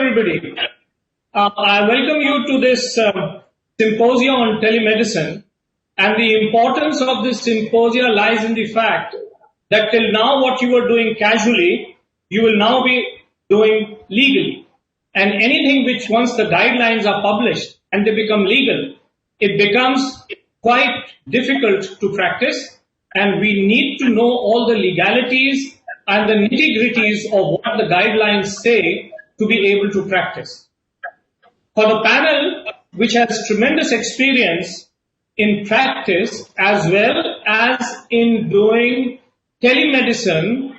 everybody. I welcome you to this symposium on telemedicine, and the importance of this symposium lies in the fact that till now what you were doing casually, you will now be doing legally. And anything which once the guidelines are published and they become legal, it becomes quite difficult to practice, and we need to know all the legalities and the nitty-gritties of what the guidelines say to be able to practice. For the panel, which has tremendous experience in practice as well as in doing telemedicine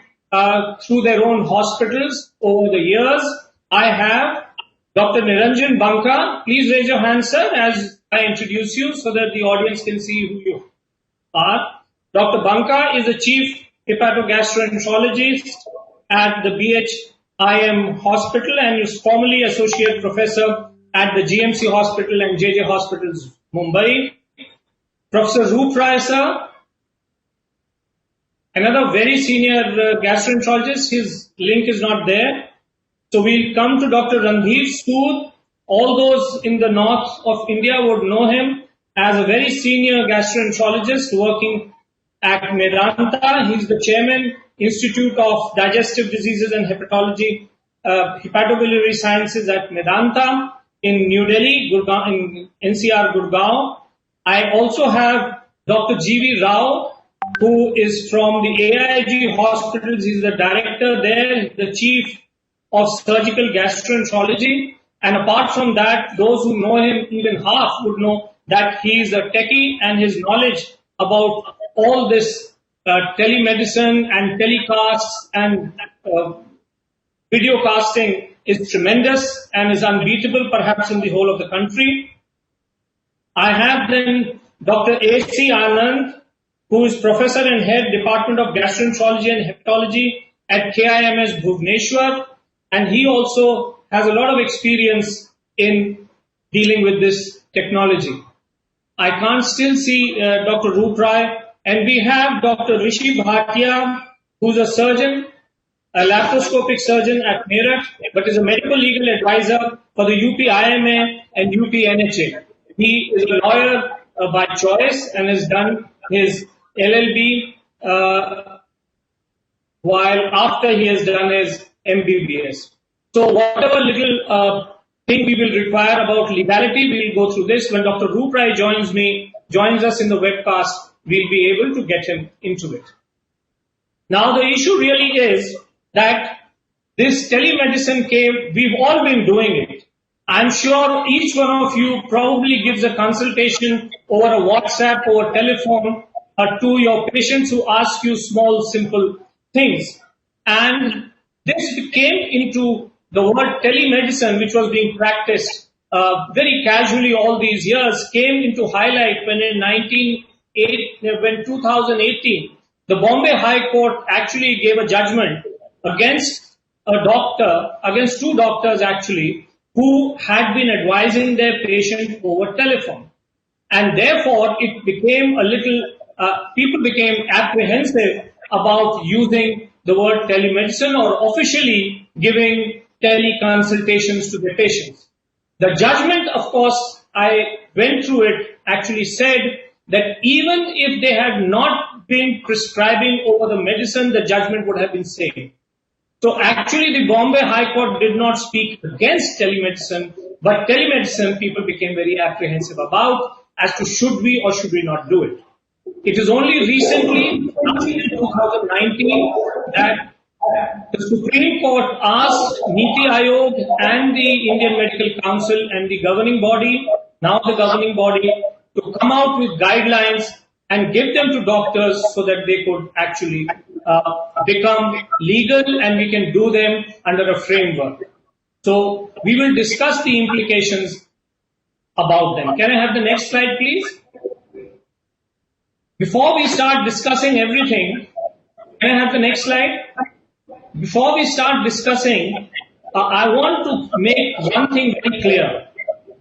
through their own hospitals over the years, I have Dr. Niranjan Banka. Please raise your hand, sir, as I introduce you so that the audience can see who you are. Dr. Banka is the Chief Hepatogastroenterologist at the BHIM Hospital and is formerly Associate Professor at the GMC Hospital and JJ Hospitals, Mumbai. Professor Roop Rai, sir, another very senior gastroenterologist. His link is not there. So we'll come to Dr. Randhir Sood. All those in the north of India would know him as a very senior gastroenterologist working at Medanta. He's the chairman, Institute of Digestive Diseases and Hepatology, Hepatobiliary Sciences at Medanta in New Delhi, Gurgaon, in NCR, Gurgaon. I also have Dr. G.V. Rao, who is from the AIG hospitals. He's the director there, the chief of surgical gastroenterology. And apart from that, those who know him even half would know that he is a techie, and his knowledge about all this telemedicine and telecasts and video casting is tremendous and is unbeatable perhaps in the whole of the country. I have then Dr. A.C. Anand, who is Professor and Head Department of Gastroenterology and Hepatology at KIMS Bhubaneswar, and he also has a lot of experience in dealing with this technology. I can't still see Dr. Roop Rai, and we have Dr. Rishi Bhatia, who's a surgeon, a laparoscopic surgeon at Meerut, but is a medical legal advisor for the UPIMA and UPNHA. He is a lawyer by choice and has done his LLB while after he has done his MBBS. So whatever little thing we will require about legality, we will go through this. When Dr. Roop Rai joins us in the webcast, we'll be able to get him into it. Now the issue really is that this telemedicine came, we've all been doing it. I'm sure each one of you probably gives a consultation over a WhatsApp or telephone to your patients who ask you small, simple things. And this came into the word telemedicine, which was being practiced very casually all these years, came into highlight when in 2018, the Bombay High Court actually gave a judgment against against two doctors actually, who had been advising their patient over telephone. And therefore, it became a little, people became apprehensive about using the word telemedicine or officially giving teleconsultations to their patients. The judgment, of course, I went through it, actually said that even if they had not been prescribing over the medicine, the judgment would have been same. So actually the Bombay High Court did not speak against telemedicine, but telemedicine people became very apprehensive about as to should we or should we not do it. It is only recently, in 2019, that the Supreme Court asked Niti Aayog and the Indian Medical Council and the governing body, now the governing body, to come out with guidelines and give them to doctors so that they could actually become legal and we can do them under a framework. So we will discuss the implications about them. Can I have the next slide, please? Before we start discussing everything, can I have the next slide? Before we start discussing, I want to make one thing very clear.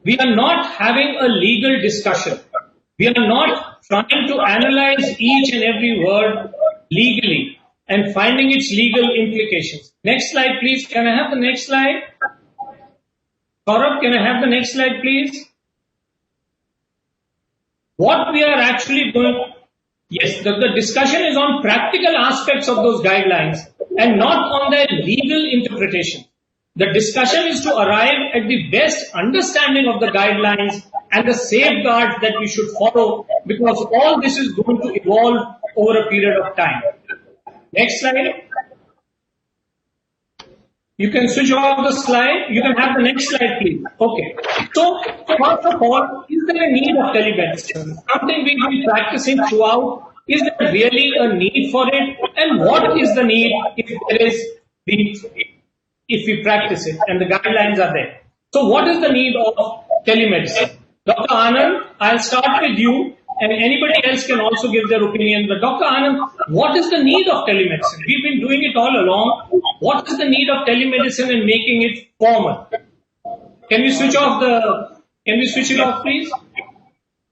We are not having a legal discussion. We are not trying to analyze each and every word legally and finding its legal implications. Next slide, please. Can I have the next slide? Saurabh, can I have the next slide, please? What we are actually doing, yes, the discussion is on practical aspects of those guidelines and not on their legal interpretation. The discussion is to arrive at the best understanding of the guidelines and the safeguards that we should follow, because all this is going to evolve over a period of time. Next slide. You can switch off the slide. You can have the next slide, please. Okay. So, first of all, is there a need of telemedicine? Something we've been practicing throughout. Is there really a need for it? And what is the need if we practice it and the guidelines are there? So, what is the need of telemedicine? Dr. Anand, I'll start with you, and anybody else can also give their opinion. But Dr. Anand, what is the need of telemedicine? We've been doing it all along. What is the need of telemedicine and making it formal? Can we switch off can we switch it off, please?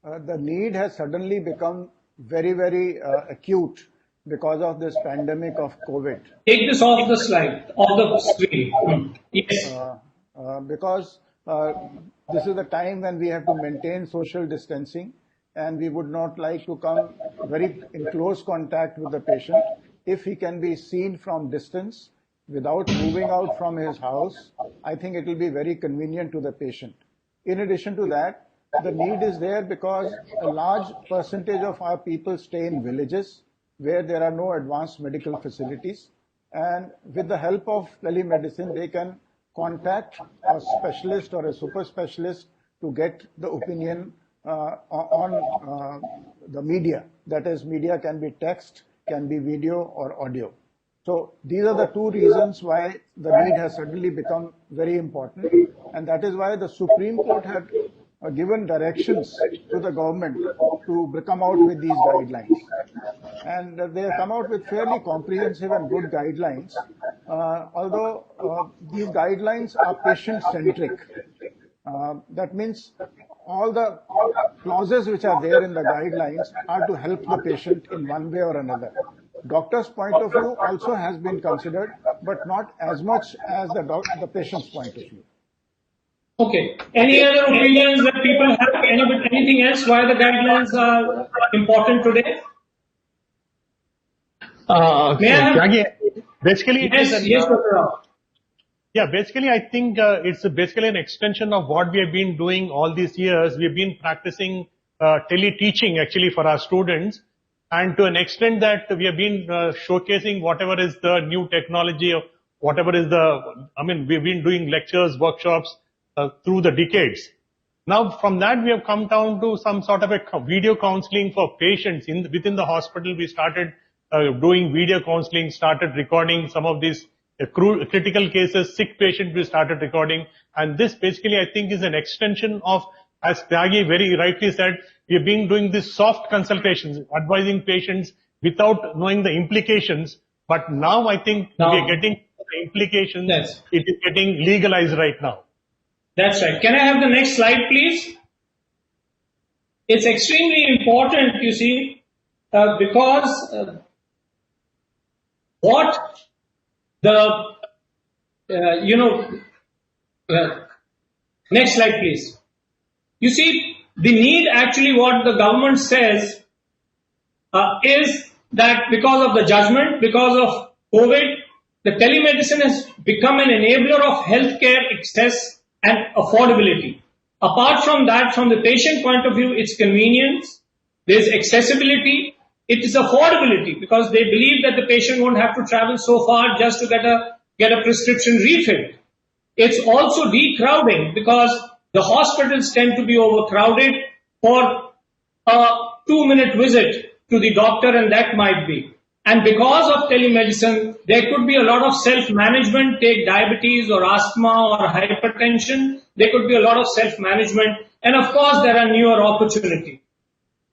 The need has suddenly become very, very acute because of this pandemic of COVID. Take this off the slide, off the screen. Yes. Because this is the time when we have to maintain social distancing, and we would not like to come very in close contact with the patient. If he can be seen from distance without moving out from his house, I think it will be very convenient to the patient. In addition to that, the need is there because a large percentage of our people stay in villages where there are no advanced medical facilities. And with the help of telemedicine, they can contact a specialist or a super specialist to get the opinion on the media. That is, media can be text, can be video or audio. So these are the two reasons why the need has suddenly become very important. And that is why the Supreme Court had given directions to the government to come out with these guidelines. And they have come out with fairly comprehensive and good guidelines, although these guidelines are patient-centric. That means all the clauses which are there in the guidelines are to help the patient in one way or another. Doctor's point of view also has been considered, but not as much as the patient's point of view. Okay. Any other opinions that people have? Anything else why the guidelines are important today? Basically, yes, Dr. Rao. Yeah, basically, I think it's basically an extension of what we have been doing all these years. We've been practicing tele-teaching actually for our students. And to an extent that we have been showcasing whatever is the new technology, or whatever is we've been doing lectures, workshops through the decades. Now, from that, we have come down to some sort of a video counseling for patients within the hospital. We started doing video counseling, started recording some of these critical cases, sick patients we started recording. And this basically, I think, is an extension of, as Tyagi very rightly said, we have been doing these soft consultations, advising patients without knowing the implications. But now I think we are getting the implications. Yes. It is getting legalized right now. That's right. Can I have the next slide, please? It's extremely important, you see, because what the, next slide, please. You see, the need actually what the government says is that because of the judgment, because of COVID, the telemedicine has become an enabler of healthcare access and affordability. Apart from that, from the patient point of view, it's convenience, there's accessibility, it is affordability because they believe that the patient won't have to travel so far just to get a prescription refilled. It's also decrowding because the hospitals tend to be overcrowded for a 2-minute visit to the doctor, and that might be. And because of telemedicine, there could be a lot of self-management, take diabetes or asthma or hypertension. There could be a lot of self-management. And of course, there are newer opportunities.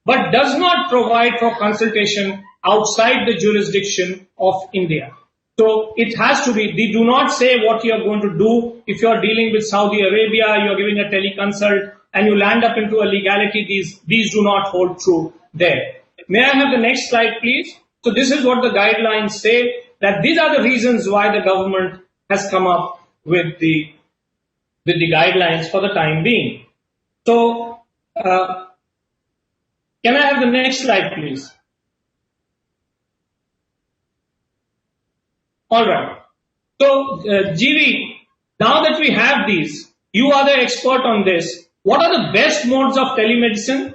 But does not provide for consultation outside the jurisdiction of India. So it has to be, they do not say what you are going to do. If you are dealing with Saudi Arabia, you are giving a teleconsult and you land up into a legality, these do not hold true there. May I have the next slide, please? So this is what the guidelines say, that these are the reasons why the government has come up with the with the guidelines for the time being. So, can I have the next slide, please? All right. So, GV, now that we have these, you are the expert on this. What are the best modes of telemedicine,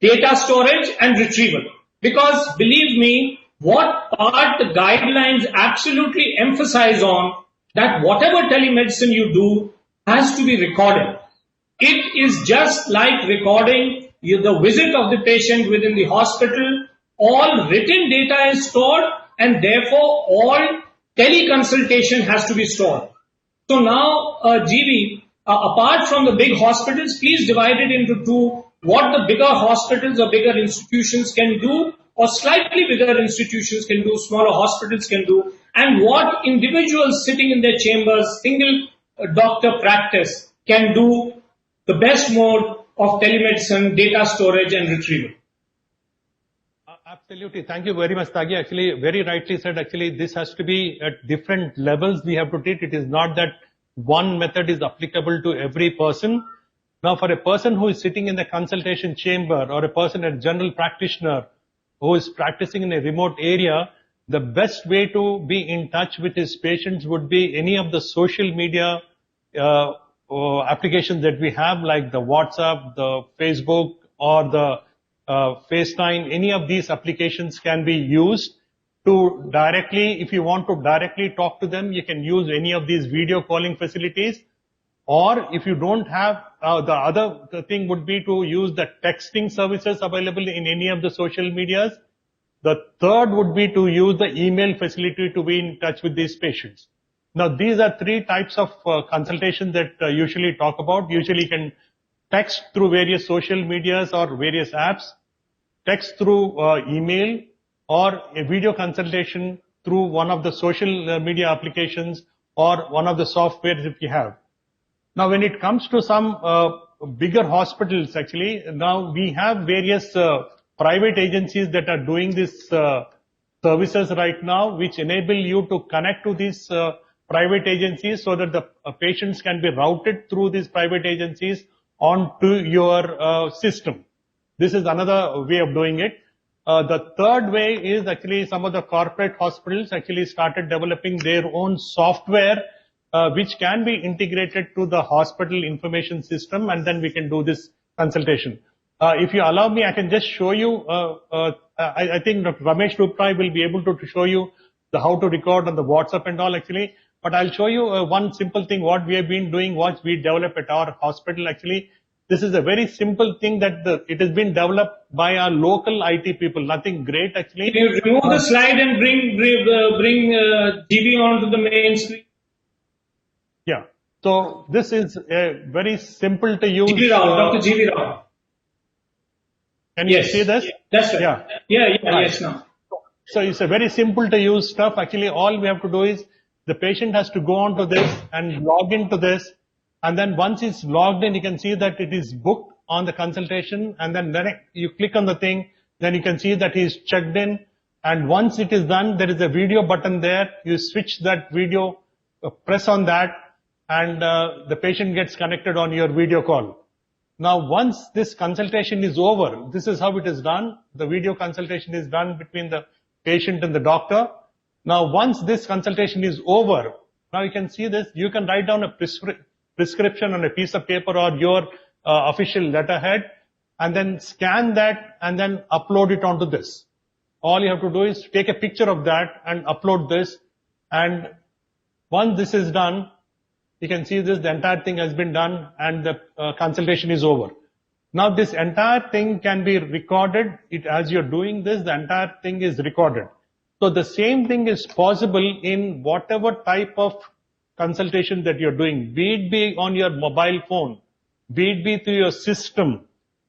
data storage, and retrieval? Because believe me, what part the guidelines absolutely emphasize on that whatever telemedicine you do has to be recorded. It is just like recording the visit of the patient within the hospital. All written data is stored, and therefore all teleconsultation has to be stored. So now, GV, apart from the big hospitals, please divide it into two. What the bigger hospitals or bigger institutions can do, or slightly bigger institutions can do, smaller hospitals can do, and what individuals sitting in their chambers, single doctor practice, can do the best mode of telemedicine, data storage, and retrieval. Absolutely. Thank you very much, Tagi. Actually, very rightly said, actually, this has to be at different levels we have to treat. It is not that one method is applicable to every person. Now, for a person who is sitting in the consultation chamber, or a person, a general practitioner who is practicing in a remote area, the best way to be in touch with his patients would be any of the social media applications that we have, like the WhatsApp, the Facebook, or the FaceTime. Any of these applications can be used to directly, if you want to directly talk to them, you can use any of these video calling facilities. Or if you don't have, the other thing would be to use the texting services available in any of the social medias. The third would be to use the email facility to be in touch with these patients. Now, these are three types of consultation that usually talk about. Usually you can text through various social medias or various apps, text through email, or a video consultation through one of the social media applications or one of the softwares if you have. Now, when it comes to some bigger hospitals, actually, now we have various private agencies that are doing this services right now, which enable you to connect to these private agencies so that the patients can be routed through these private agencies onto your system. This is another way of doing it. The third way is actually some of the corporate hospitals actually started developing their own software which can be integrated to the hospital information system, and then we can do this consultation. If you allow me, I can just show you, I think Dr. Ramesh Rupai will be able to show you how to record on the WhatsApp and all actually, but I'll show you one simple thing what we have been doing, what we develop at our hospital actually. This is a very simple thing that it has been developed by our local IT people, nothing great actually. Can you remove the slide and bring GV onto the main screen? Yeah. So this is a very simple to use. GV Rao, Dr. GV Rao. Can you see this? That's right. Yeah. Right. Yes, now. So it's a very simple to use stuff. Actually, all we have to do is the patient has to go on to this and log into this. And then once it's logged in, you can see that it is booked on the consultation. And then you click on the thing, then you can see that he's checked in. And once it is done, there is a video button there. You switch that video, press on that, and the patient gets connected on your video call. Now, once this consultation is over, this is how it is done. The video consultation is done between the patient and the doctor. Now, once this consultation is over, now you can see this, you can write down a prescription on a piece of paper or your official letterhead, and then scan that and then upload it onto this. All you have to do is take a picture of that and upload this. And once this is done, you can see this, the entire thing has been done and the consultation is over. Now this entire thing can be recorded. As you're doing this, the entire thing is recorded. So the same thing is possible in whatever type of consultation that you're doing, be it be on your mobile phone, be it be through your system,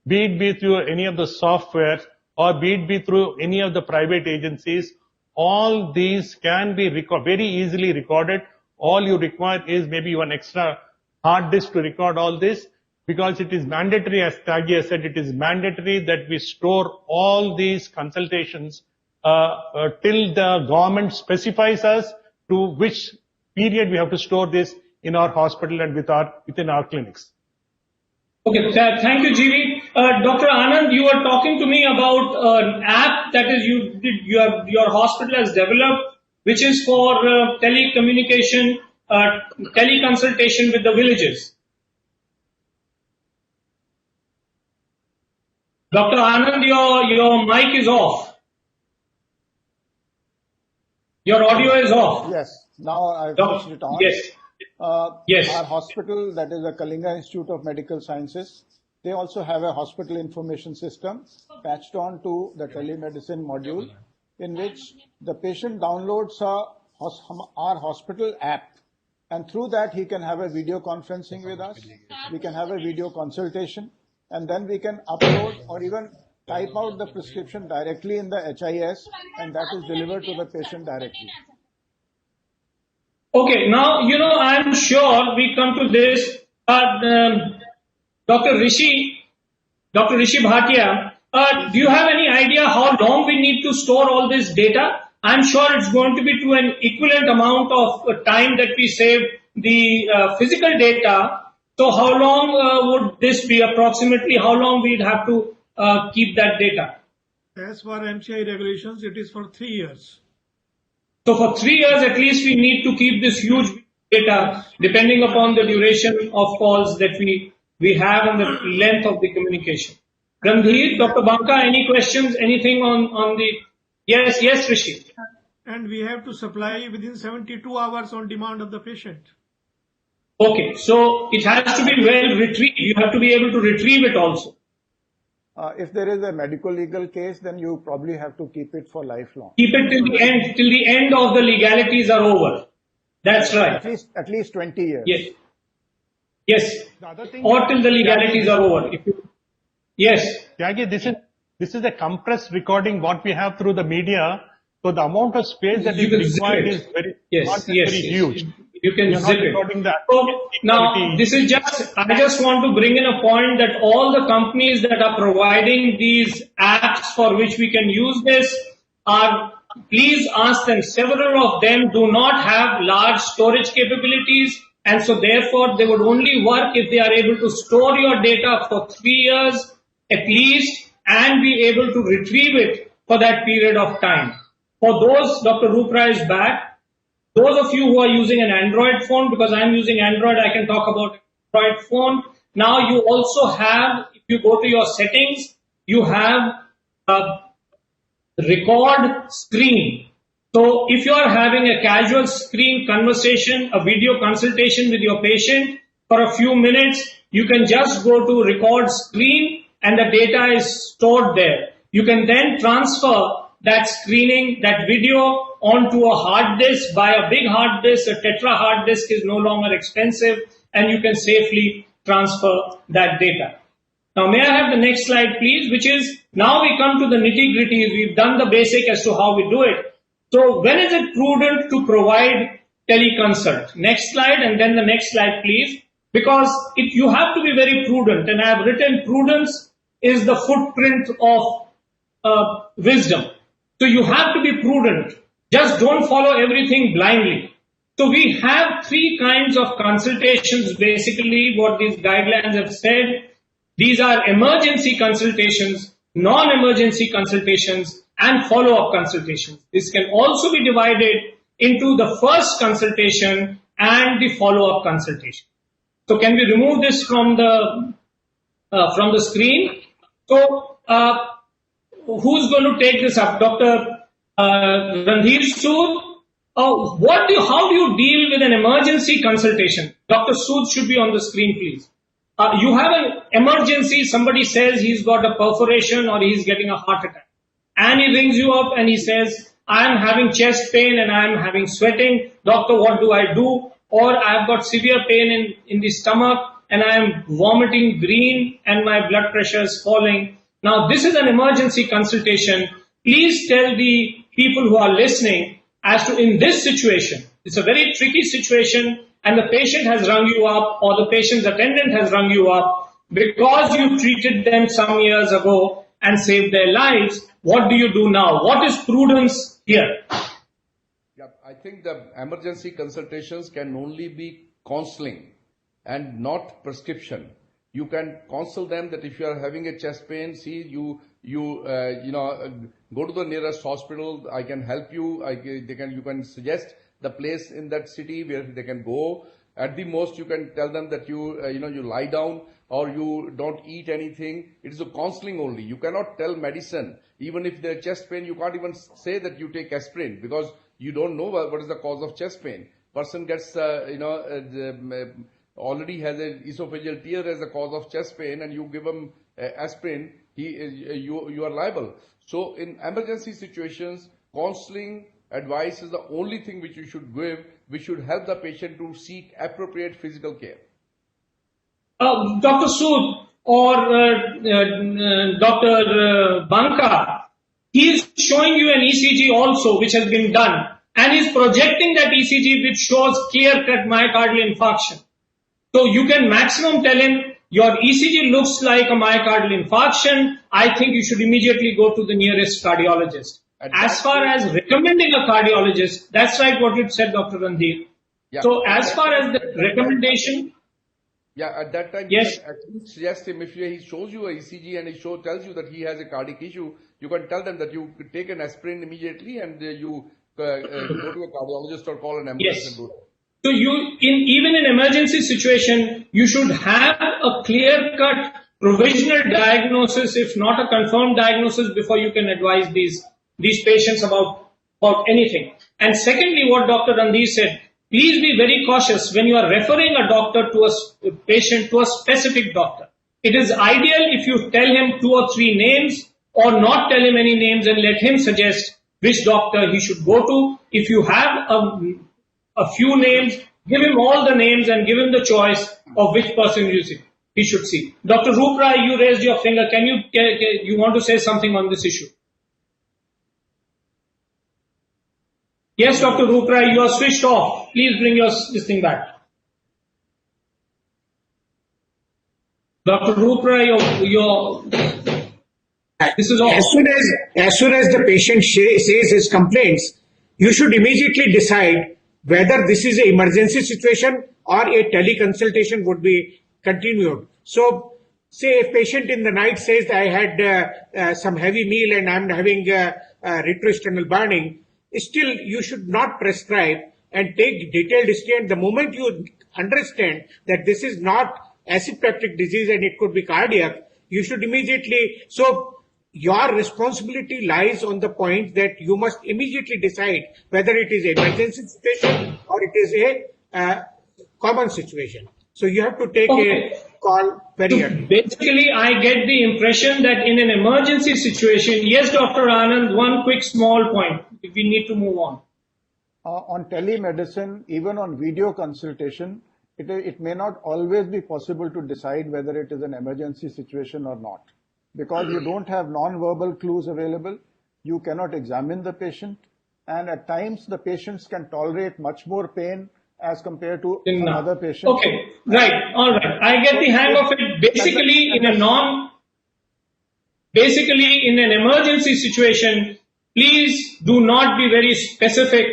be it be through any of the software, or be it be through any of the private agencies. All these can be very easily recorded. All you require is maybe one extra hard disk to record all this, because it is mandatory, as Tagi has said, it is mandatory that we store all these consultations till the government specifies us to which period we have to store this. in our hospital and within our clinics. Okay, thank you, GV. Dr. Anand, you were talking to me about an app that is your hospital has developed, which is for telecommunication, teleconsultation with the villages. Dr. Anand, your mic is off. Your audio is off. Yes, now I've switched it on. Yes. Yes. Our hospital, that is the Kalinga Institute of Medical Sciences, they also have a hospital information system patched on to the telemedicine module, in which the patient downloads our hospital app, and through that he can have a video conferencing with us, we can have a video consultation, and then we can upload or even type out the prescription directly in the HIS, and that is delivered to the patient directly. Okay, now, I'm sure we come to this, Dr. Rishi Bhatia, do you have any idea how long we need to store all this data? I'm sure it's going to be to an equivalent amount of time that we save the physical data. So how long would this be approximately? How long we'd have to keep that data? As per MCI regulations, it is for 3 years. So for 3 years at least we need to keep this huge data depending upon the duration of calls that we have and the length of the communication. Randhir, Dr. Banka, any questions, anything on the... Yes, Rishi. And we have to supply within 72 hours on demand of the patient. Okay, so it has to be well retrieved. You have to be able to retrieve it also. If there is a medical legal case, then you probably have to keep it for lifelong. Keep it till the end of the legalities are over. That's right. At least 20 years. Yes. Or till the legalities are over. Yes. Tyagi, this is a compressed recording what we have through the media. So the amount of space that is required is very huge. You can zip it. So now this is I just want to bring in a point that all the companies that are providing these apps for which we can use this please ask them. Several of them do not have large storage capabilities, and so therefore they would only work if they are able to store your data for 3 years at least and be able to retrieve it for that period of time. For those, Dr. Rupra is back. Those of you who are using an Android phone, because I'm using Android, I can talk about Android phone. Now you also have, if you go to your settings, you have a record screen. So if you are having a casual screen conversation, a video consultation with your patient for a few minutes, you can just go to record screen and the data is stored there. You can then transfer that screening, that video onto a hard disk. Buy a big hard disk. A Tetra hard disk is no longer expensive and you can safely transfer that data. Now may I have the next slide please, which is now we come to the nitty-gritties. We've done the basic as to how we do it. So when is it prudent to provide teleconsult? Next slide and then the next slide please. Because you have to be very prudent, and I have written prudence is the footprint of wisdom. So you have to be prudent. Just don't follow everything blindly. So we have 3 kinds of consultations, basically what these guidelines have said. These are emergency consultations, non-emergency consultations, and follow-up consultations. This can also be divided into the first consultation and the follow-up consultation. So can we remove this from the screen? So who's going to take this up? Dr. Randhir Sood? How do you deal with an emergency consultation? Dr. Sood should be on the screen, please. You have an emergency, somebody says he's got a perforation or he's getting a heart attack. And he rings you up and he says, I'm having chest pain and I'm having sweating. Doctor, what do I do? Or I've got severe pain in the stomach and I'm vomiting green and my blood pressure is falling. Now this is an emergency consultation. Please tell the people who are listening as to in this situation, it's a very tricky situation and the patient has rung you up or the patient's attendant has rung you up because you treated them some years ago and saved their lives. What do you do now? What is prudence here? Yeah, I think the emergency consultations can only be counseling and not prescription. You can counsel them that if you are having a chest pain, see you go to the nearest hospital. I can help you. You can suggest the place in that city where they can go. At the most, you can tell them that you lie down or you don't eat anything. It is a counseling only. You cannot tell medicine. Even if their chest pain, you can't even say that you take aspirin because you don't know what is the cause of chest pain. Person gets already has an esophageal tear as a cause of chest pain, and you give him aspirin, you are liable. So in emergency situations, counseling advice is the only thing which you should give, which should help the patient to seek appropriate physical care. Dr. Sood or Dr. Banka, he is showing you an ECG also which has been done, and he's projecting that ECG which shows clear-cut myocardial infarction. So you can maximum tell him, your ECG looks like a myocardial infarction. I think you should immediately go to the nearest cardiologist. As far as recommending a cardiologist, that's right what you said, Dr. Randhir. Yeah. So as far as the recommendation, at that time, yes, you can actually suggest him if he shows you a ECG and he tells you that he has a cardiac issue, you can tell them that you could take an aspirin immediately and you go to a cardiologist or call an ambulance and do that. So even in emergency situation, you should have a clear-cut provisional diagnosis, if not a confirmed diagnosis, before you can advise these patients about anything. And secondly, what Dr. Randhir said, please be very cautious when you are referring a doctor to a patient to a specific doctor. It is ideal if you tell him 2 or 3 names or not tell him any names and let him suggest which doctor he should go to. If you have a few names, give him all the names and give him the choice of which person he should see. Dr. Rupra, you raised your finger. Can you want to say something on this issue? Yes, Dr. Rupra, you are switched off. Please bring this thing back. Dr. Rupra, this is all. As soon as the patient says his complaints, you should immediately decide whether this is an emergency situation or a teleconsultation would be continued. So, say a patient in the night says, I had some heavy meal and I'm having retrosternal burning, still you should not prescribe and take detailed history. And the moment you understand that this is not acid peptic disease and it could be cardiac, you should immediately, so your responsibility lies on the point that you must immediately decide whether it is an emergency situation or it is a common situation. So you have to take a call very early. Basically, I get the impression that in an emergency situation, yes, Dr. Anand, one quick small point, if we need to move on. On telemedicine, even on video consultation, it may not always be possible to decide whether it is an emergency situation or not. Because you don't have non-verbal clues available, you cannot examine the patient, and at times the patients can tolerate much more pain as compared to other patients. Okay, right, all right. I get the hang of it. Basically, in an emergency situation, please do not be very specific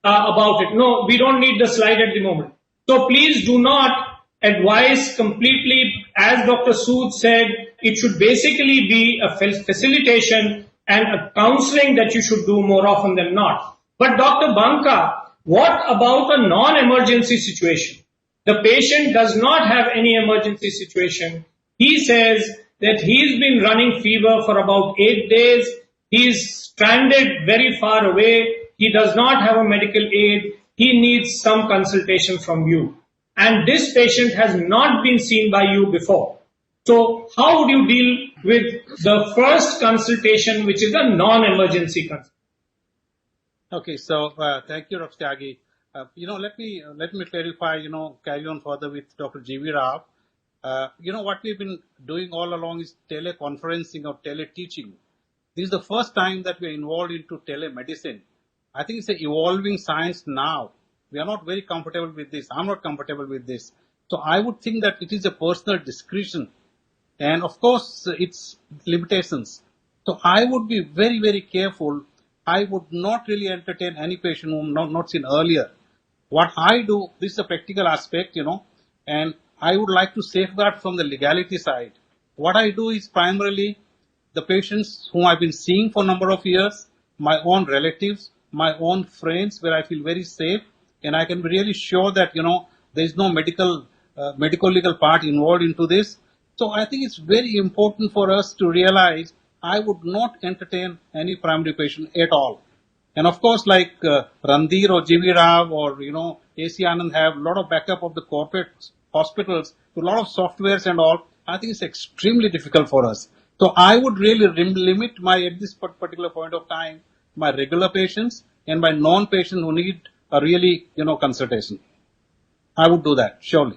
about it. No, we don't need the slide at the moment. So please do not advise completely, as Dr. Sood said, it should basically be a facilitation and a counseling that you should do more often than not. But Dr. Banka, what about a non-emergency situation? The patient does not have any emergency situation. He says that he's been running fever for about 8 days. He's stranded very far away. He does not have a medical aid. He needs some consultation from you. And this patient has not been seen by you before. So how would you deal with the first consultation, which is a non-emergency consultation? Okay, so thank you, Dr. Tyagi. Let me clarify. Carry on further with Dr. G.V. Rao. What we've been doing all along is teleconferencing or teleteaching. This is the first time that we are involved into telemedicine. I think it's an evolving science now. We are not very comfortable with this. I'm not comfortable with this. So I would think that it is a personal discretion. And of course, its limitations. So I would be very, very careful. I would not really entertain any patient whom not seen earlier. What I do, this is a practical aspect, and I would like to safeguard from the legality side. What I do is primarily the patients whom I've been seeing for a number of years, my own relatives, my own friends, where I feel very safe, and I can be really sure that there is no medical legal part involved into this. So I think it's very important for us to realize I would not entertain any primary patient at all. And of course, like Randhir or GV Rao or AC Anand have a lot of backup of the corporate hospitals, to a lot of softwares and all. I think it's extremely difficult for us. So I would really limit at this particular point of time, my regular patients and my non-patients who need a really consultation. I would do that surely.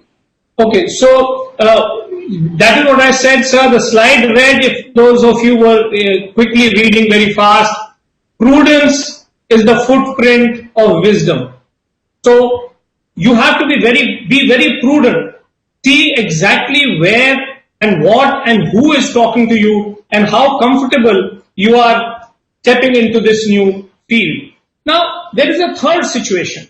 Okay, so that is what I said, sir. The slide read, if those of you were quickly reading very fast, prudence is the footprint of wisdom. So you have to be very prudent. See exactly where and what and who is talking to you and how comfortable you are stepping into this new field. Now, there is a third situation,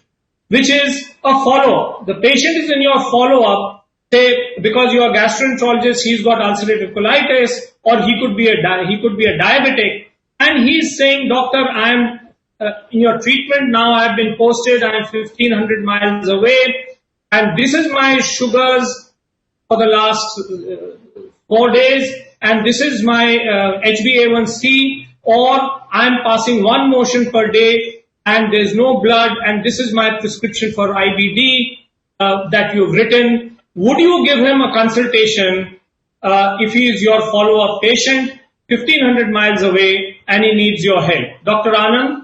which is a follow-up. The patient is in your follow-up, say, because you are gastroenterologist, he's got ulcerative colitis, or he could be a diabetic, and he's saying, doctor, I'm in your treatment now, I've been posted, I'm 1,500 miles away, and this is my sugars for the last 4 days, and this is my HbA1c, or I'm passing one motion per day, and there's no blood, and this is my prescription for IBD that you've written. Would you give him a consultation if he is your follow-up patient, 1,500 miles away, and he needs your help? Dr. Anand?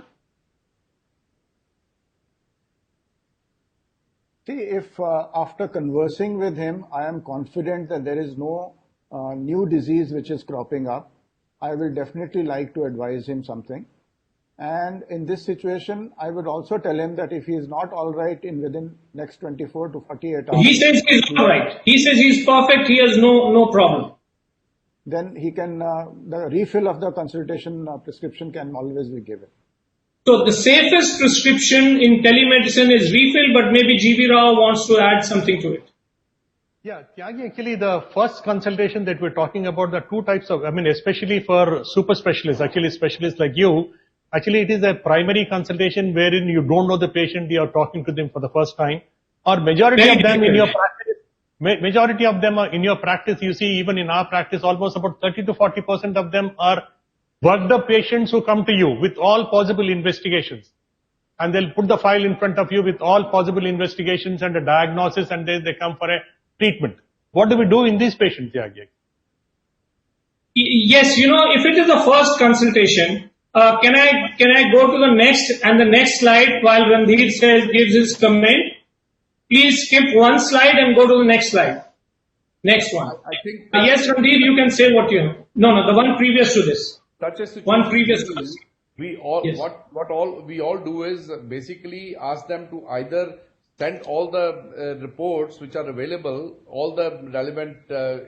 See, if after conversing with him, I am confident that there is no new disease which is cropping up, I will definitely like to advise him something. And in this situation, I would also tell him that if he is not all right within next 24 to 48 hours. He says he's all right. He says he's perfect. He has no problem. Then he can, the refill of the consultation prescription can always be given. So the safest prescription in telemedicine is refill, but maybe GV Rao wants to add something to it. Yeah, Tyagi, actually the first consultation that we're talking about, the two types of, especially for super specialists, actually specialists like you, actually it is a primary consultation wherein you don't know the patient, you are talking to them for the first time, or majority of them in your practice, you see, even in our practice, almost about 30 to 40% of them are worked up patients who come to you with all possible investigations. And they'll put the file in front of you with all possible investigations and a diagnosis, and then they come for a treatment. What do we do in these patients, Tyagi? Yes, if it is the first consultation, can I go to the next slide while Randhir gives his comment? Please skip one slide and go to the next slide. Next one. I think yes, Randhir, you can say what you have. No, the one previous to this. Such a situation, one previous to this. We all Yes. what we all do is basically ask them to either send all the reports which are available, all the relevant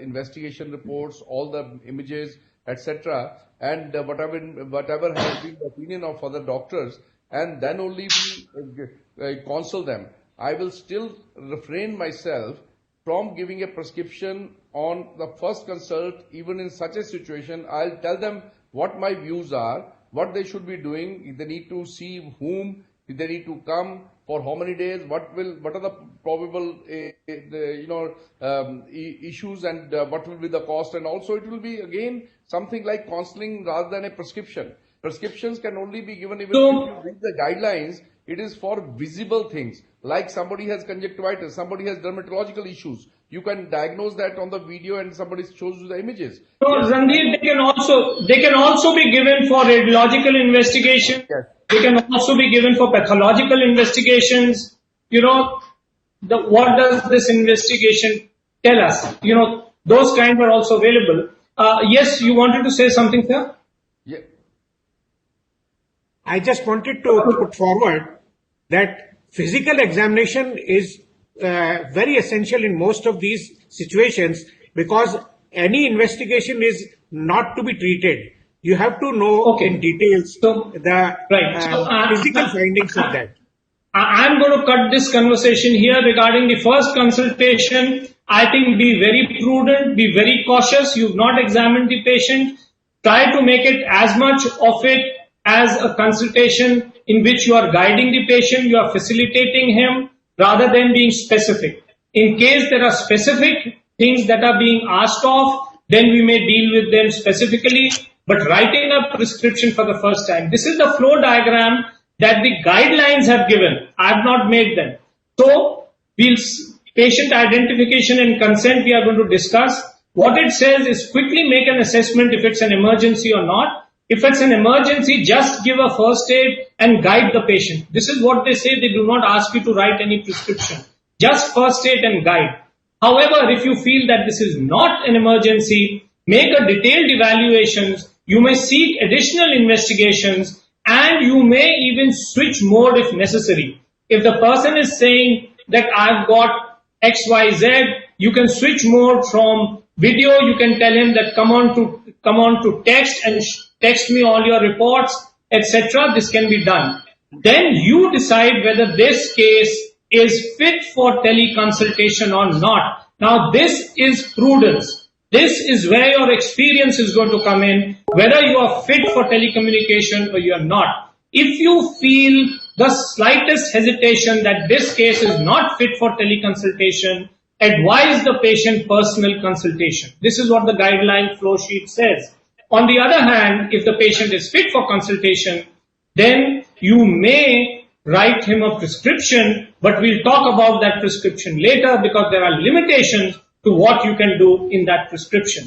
investigation reports, all the images, etc., and whatever has been the opinion of other doctors, and then only we consult them. I will still refrain myself from giving a prescription on the first consult. Even in such a situation, I'll tell them what my views are, what they should be doing, if they need to see whom, if they need to come, for how many days, what are the probable issues, and what will be the cost, and also it will be again something like counseling rather than a prescription. Prescriptions can only be given even if you read the guidelines. It is for visible things, like somebody has conjunctivitis, somebody has dermatological issues. You can diagnose that on the video and somebody shows you the images. So, Randhir, they can also be given for radiological investigation. Yes. They can also be given for pathological investigations. What does this investigation tell us? Those kinds are also available. Yes, you wanted to say something, sir? Yeah. I just wanted to put forward that physical examination is very essential in most of these situations, because any investigation is not to be treated. You have to know in details the physical findings of that. I'm going to cut this conversation here regarding the first consultation. I think be very prudent, be very cautious. You've not examined the patient. Try to make it as much of it as a consultation in which you are guiding the patient, you are facilitating him rather than being specific. In case there are specific things that are being asked of, then we may deal with them specifically. But writing a prescription for the first time, this is the flow diagram that the guidelines have given. I have not made them. So, patient identification and consent we are going to discuss. What it says is quickly make an assessment if it's an emergency or not. If it's an emergency, just give a first aid and guide the patient. This is what they say. They do not ask you to write any prescription. Just first aid and guide. However, if you feel that this is not an emergency, make a detailed evaluations. You may seek additional investigations and you may even switch mode if necessary. If the person is saying that I've got XYZ, you can switch mode from video. You can tell him that come on to text and text me all your reports, etc. This can be done. Then you decide whether this case is fit for teleconsultation or not. Now this is prudence. This is where your experience is going to come in, whether you are fit for telecommunication or you are not. If you feel the slightest hesitation that this case is not fit for teleconsultation, advise the patient personal consultation. This is what the guideline flow sheet says. On the other hand, if the patient is fit for consultation, then you may write him a prescription, but we'll talk about that prescription later because there are limitations to what you can do in that prescription.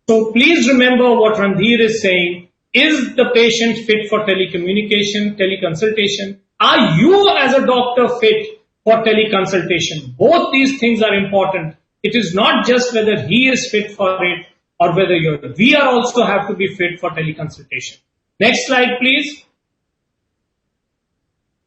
So please remember what Randhir is saying. Is the patient fit for telecommunication, teleconsultation? Are you as a doctor fit for teleconsultation? Both these things are important. It is not just whether he is fit for it or whether we are also have to be fit for teleconsultation. Next slide, please.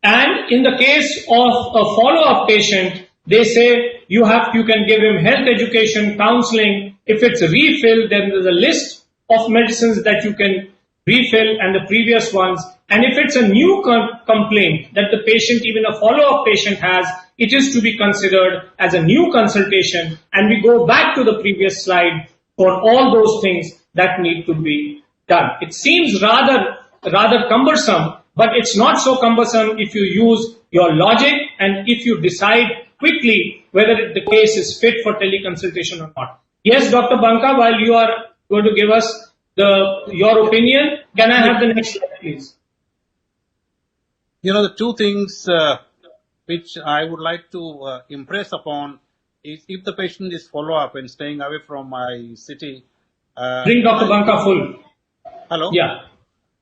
And in the case of a follow-up patient, they say you can give him health education, counseling. If it's a refill, then there's a list of medicines that you can refill and the previous ones. And if it's a new complaint that the patient, even a follow-up patient has, it is to be considered as a new consultation. And we go back to the previous slide for all those things that need to be done. It seems rather cumbersome, but it's not so cumbersome if you use your logic and if you decide quickly whether the case is fit for teleconsultation or not. Yes, Dr. Banka, while you are going to give us your opinion, can I have the next slide, please? The two things which I would like to impress upon is if the patient is follow-up and staying away from my city. Bring Dr. Banka full. Hello? Yeah.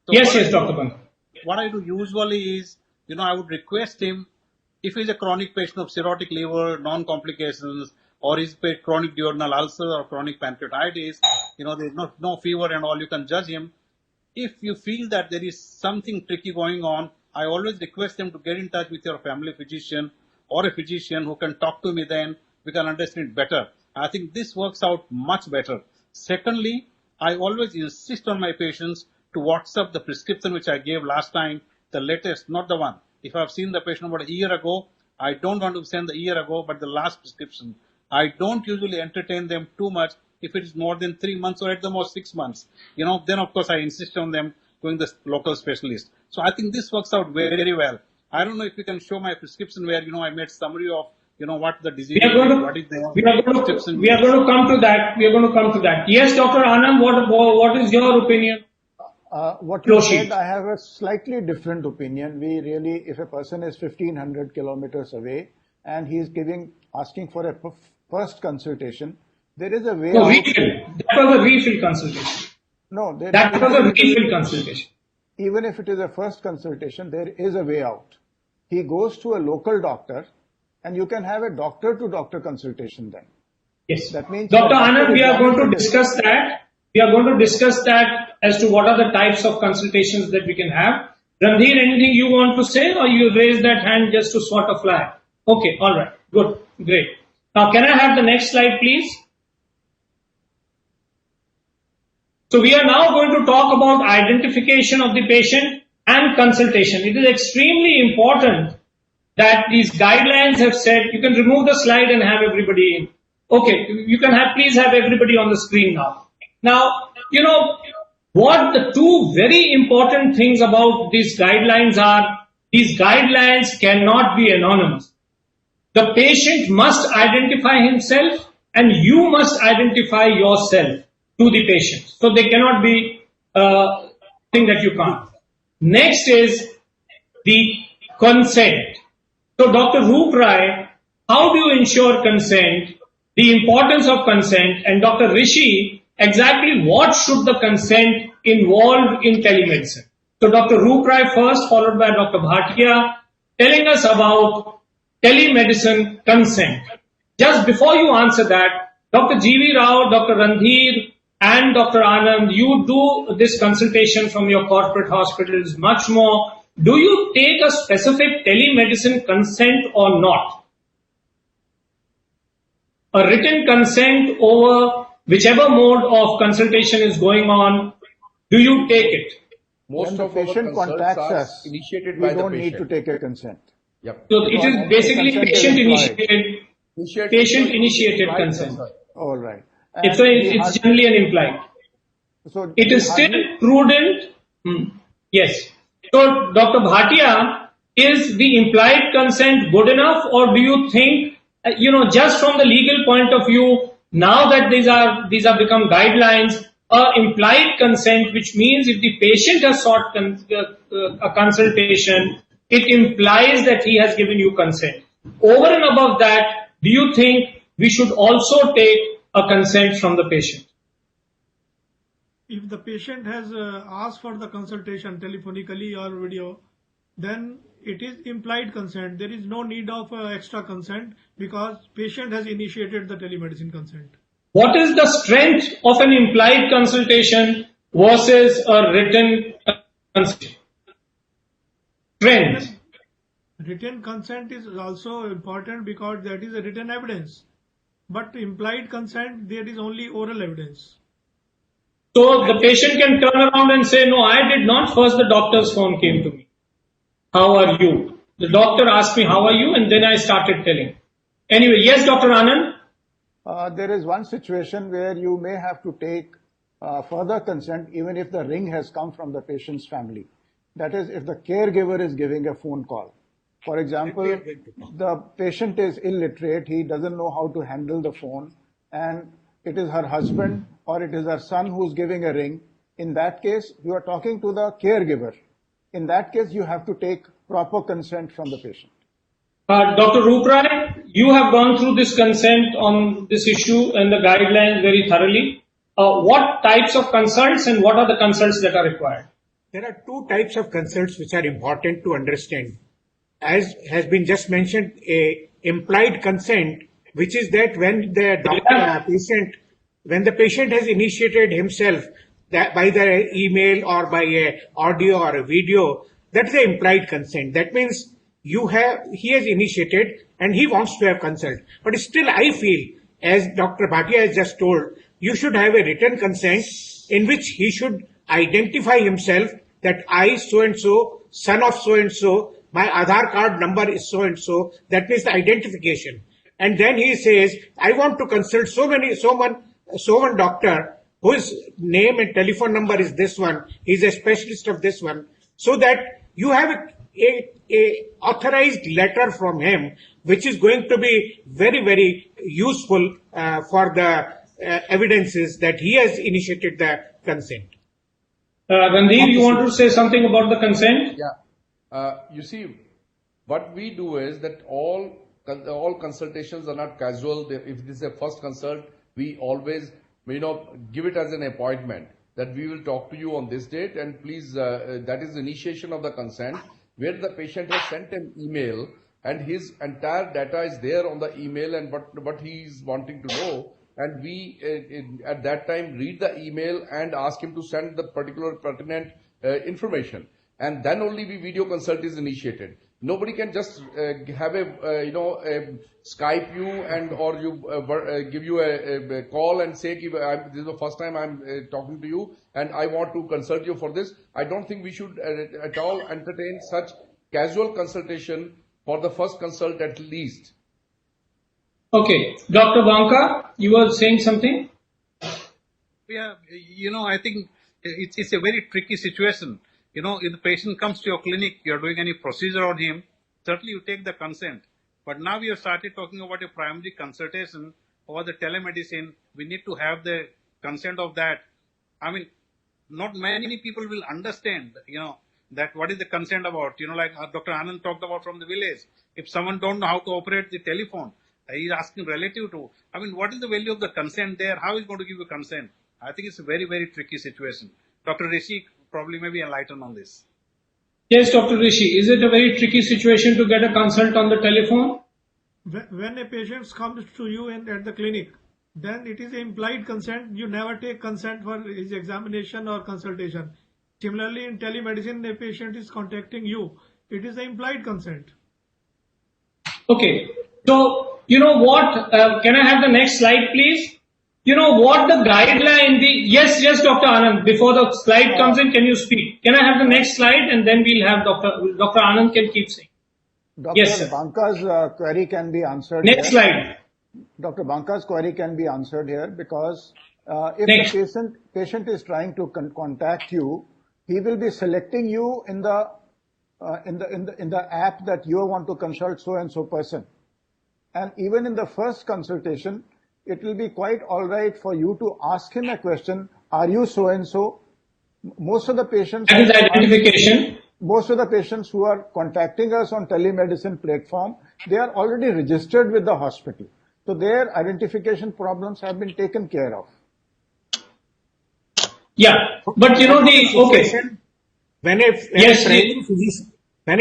So yes, Dr. Banka. What I do usually is, I would request him, if he's a chronic patient of cirrhotic liver, non-complications, or is a chronic duodenal ulcer or chronic pancreatitis, there's no fever and all, you can judge him. If you feel that there is something tricky going on, I always request them to get in touch with your family physician or a physician who can talk to me, then we can understand it better. I think this works out much better. Secondly, I always insist on my patients to WhatsApp the prescription which I gave last time, the latest, not the one. If I've seen the patient about a year ago, I don't want to send the year ago, but the last prescription. I don't usually entertain them too much if it is more than 3 months or at the most 6 months. Then of course I insist on them going to the local specialist. So I think this works out very, very well. I don't know if you can show my prescription where, I made summary of, what the disease is, what is the prescription. We are going to come to that. Yes, Dr. Anand, what is your opinion? What you said, I have a slightly different opinion. If a person is 1500 kilometers away and he is asking for a first consultation, there is a way out. That was a refill consultation. No, that was a refill consultation. Even if it is a first consultation, there is a way out. He goes to a local doctor and you can have a doctor-to-doctor consultation then. Yes. That means Dr. Anand, we are going to discuss that. We are going to discuss that as to what are the types of consultations that we can have. Randhir, anything you want to say, or you raise that hand just to swat a flag? Okay, all right, good, great. Now, can I have the next slide, please? So we are now going to talk about identification of the patient and consultation. It is extremely important that these guidelines have said, you can remove the slide and have everybody in. Okay, you can please have everybody on the screen now. Now, what the two very important things about these guidelines are, these guidelines cannot be anonymous. The patient must identify himself and you must identify yourself to the patient. So they cannot be thing that you can't. Next is the consent. So Dr. Roop Rai, how do you ensure consent, the importance of consent, and Dr. Rishi, exactly what should the consent involve in telemedicine? So Dr. Roop Rai first, followed by Dr. Bhatia, telling us about telemedicine consent. Just before you answer that, Dr. G.V. Rao, Dr. Randhir, and Dr. Anand, you do this consultation from your corporate hospitals much more. Do you take a specific telemedicine consent or not? A written consent over whichever mode of consultation is going on, do you take it? When the patient contacts us, initiated we by the don't need to patient. take a consent. Yep. So it is basically Consent is patient implied. initiated consent. All right. It's And generally an implied. so It is still prudent. Yes. So, Dr. Bhatia, is the implied consent good enough, or do you think, just from the legal point of view, now that these have become guidelines, implied consent, which means if the patient has sought a consultation, it implies that he has given you consent. Over and above that, do you think we should also take a consent from the patient? If the patient has asked for the consultation telephonically or video, then it is implied consent. There is no need of extra consent because patient has initiated the telemedicine consent. What is the strength of an implied consultation versus a written consent? Strength. Written consent is also important because that is a written evidence. But implied consent, there is only oral evidence. So the patient can turn around and say, no, I did not. First the doctor's phone came to me. How are you? The doctor asked me, how are you? And then I started telling. Anyway, yes, Dr. Anand? there is one situation where you may have to take further consent even if the ring has come from the patient's family. That is, if the caregiver is giving a phone call. For example, the patient is illiterate, he doesn't know how to handle the phone, and it is her husband or it is her son who's giving a ring. In that case, you are talking to the caregiver. In that case, you have to take proper consent from the patient. Dr. Roop Rai, you have gone through this consent on this issue and the guidelines very thoroughly. What types of consults and what are the consults that are required? There are two types of consults which are important to understand. As has been just mentioned, a implied consent, which is that when the when the patient has initiated himself that by the email or by a audio or a video, that is the implied consent. That means he has initiated and he wants to have consult. But still, I feel, as Dr. Bhatia has just told, you should have a written consent in which he should identify himself that I so-and-so, son of so-and-so, my Aadhaar card number is so-and-so, that means the identification. And then he says, I want to consult so one doctor whose name and telephone number is this one, he's a specialist of this one, so that you have a authorized letter from him, which is going to be very, very useful for the evidences that he has initiated the consent. Randhir, you want to say something about the consent? Yeah. You see, what we do is that all consultations are not casual. If this is a first consult, we always, give it as an appointment that we will talk to you on this date, and please, that is initiation of the consent, where the patient has sent an email and his entire data is there on the email and what he is wanting to know. And we, at that time, read the email and ask him to send the particular pertinent information. And then only video consult is initiated. Nobody can just have Skype you or you give you a call and say, this is the first time I'm talking to you and I want to consult you for this. I don't think we should at all entertain such casual consultation for the first consult at least. Okay, Dr. Banka, you were saying something? Yeah, I think it's a very tricky situation. If the patient comes to your clinic, you're doing any procedure on him, certainly you take the consent. But now we have started talking about a primary consultation or the telemedicine. We need to have the consent of that. I mean, not many people will understand, that what is the consent about. Like Dr. Anand talked about from the village. If someone don't know how to operate the telephone, he's asking relative to. I mean, what is the value of the consent there? How is going to give you consent? I think it's a very, very tricky situation. Dr. Rishi probably maybe enlighten on this. Yes, Dr. Rishi, is it a very tricky situation to get a consult on the telephone? When a patient comes to you at the clinic, then it is implied consent. You never take consent for his examination or consultation. Similarly, in telemedicine, a patient is contacting you. It is the implied consent. Okay, so you know what? Can I have the next slide, please? You know what the guideline? Yes, Dr. Anand. Before the slide comes in, can you speak? Can I have the next slide, and then we'll have Dr. Anand can keep saying. Dr. Yes, sir. Banka's query can be answered. Next slide. Dr. Banka's query can be answered here because if the patient is trying to contact you, he will be selecting you in the app that you want to consult so and so person, and even in the first consultation, it will be quite all right for you to ask him a question. Are you so and so? Most of the patients. That is identification. Most of the patients who are contacting us on telemedicine platform, they are already registered with the hospital. So their identification problems have been taken care of. Yeah, but when a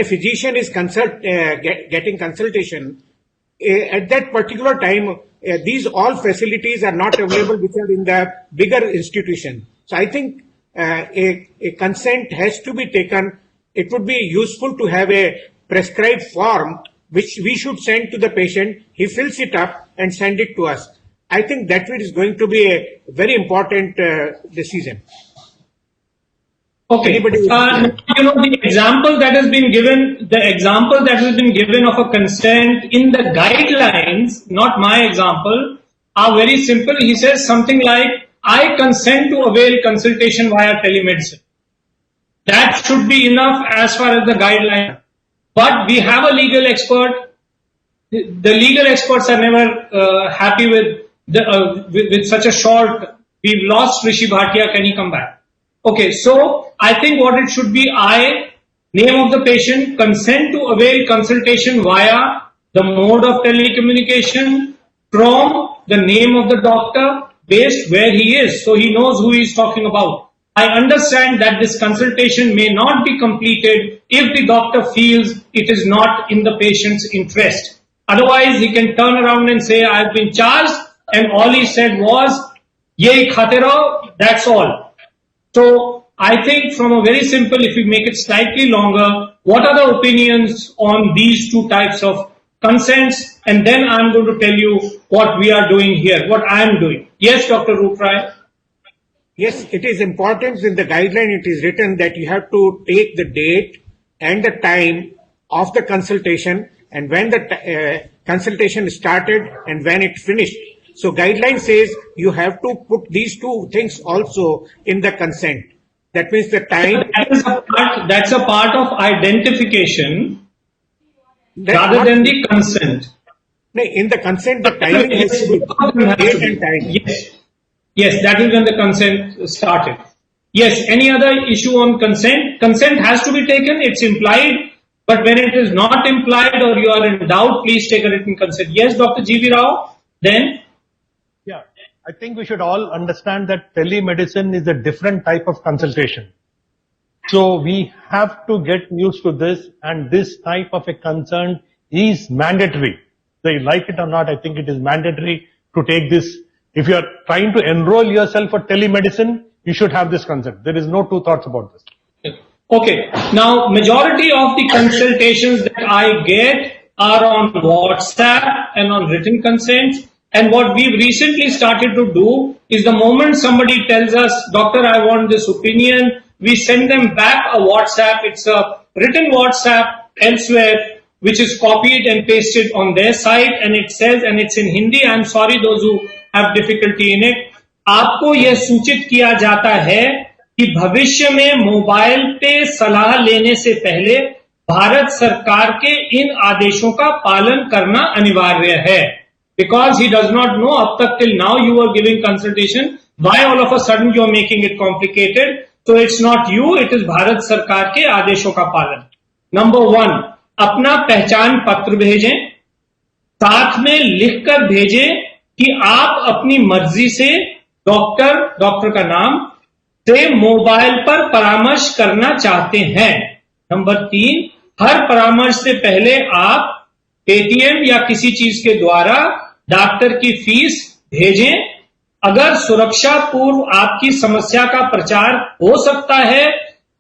physician is getting consultation, at that particular time, these all facilities are not available which are in the bigger institution. So I think a consent has to be taken. It would be useful to have a prescribed form which we should send to the patient. He fills it up and send it to us. I think that is going to be a very important decision. Okay. The example that has been given of a consent in the guidelines, not my example, are very simple. He says something like, I consent to avail consultation via telemedicine. That should be enough as far as the guideline. But we have a legal expert. The legal experts are never happy with such a short. We've lost Rishi Bhatia. Can he come back? Okay, so I think what it should be, name of the patient, consent to avail consultation via the mode of telecommunication from the name of the doctor based where he is. So he knows who he is talking about. I understand that this consultation may not be completed if the doctor feels it is not in the patient's interest. Otherwise, he can turn around and say, I've been charged, and all he said was, Ye khate raho, that's all. So I think from a very simple, if we make it slightly longer, what are the opinions on these two types of consents? And then I'm going to tell you what we are doing here, what I am doing. Yes, Dr. Rooprai. Yes, it is important in the guideline. It is written that you have to take the date and the time of the consultation and when the consultation started and when it finished. So guideline says you have to put these two things also in the consent. That means the time. That's a part of identification rather than the consent. In the consent, the time has to be date and time. Yes, that is when the consent started. Yes, any other issue on consent? Consent has to be taken, it's implied, but when it is not implied or you are in doubt, please take a written consent. Yes, Dr. G.V. Rao, then? Yeah, I think we should all understand that telemedicine is a different type of consultation. So we have to get used to this, and this type of a consent is mandatory. Whether you like it or not, I think it is mandatory to take this. If you are trying to enroll yourself for telemedicine, you should have this consent. There is no two thoughts about this. Okay. Now, majority of the consultations that I get are on WhatsApp and on written consent. And what we've recently started to do is the moment somebody tells us, doctor, I want this opinion, we send them back a WhatsApp. It's a written WhatsApp elsewhere which is copied and pasted on their site, and it says, and it's in Hindi. I'm sorry those who have difficulty in it. आपको यह सूचित किया जाता है कि भविष्य में mobile पे सलाह लेने से पहले भारत सरकार के इन आदेशों का पालन करना अनिवार्य है. Because he does not know, अब तक till now you were giving consultation, why all of a sudden you are making it complicated? So it's not you, it is Bharat सरकार के आदेशों का पालन. Number 1, अपना पहचान पत्र भेजें, साथ में लिखकर भेजें कि आप अपनी मर्जी से डॉक्टर का नाम से मोबाइल पर परामर्श करना चाहते हैं. नंबर 3, हर परामर्श से पहले आप पेटीएम या किसी चीज के द्वारा डॉक्टर की फीस भेजें. अगर सुरक्षा पूर्व आपकी समस्या का प्रचार हो सकता है,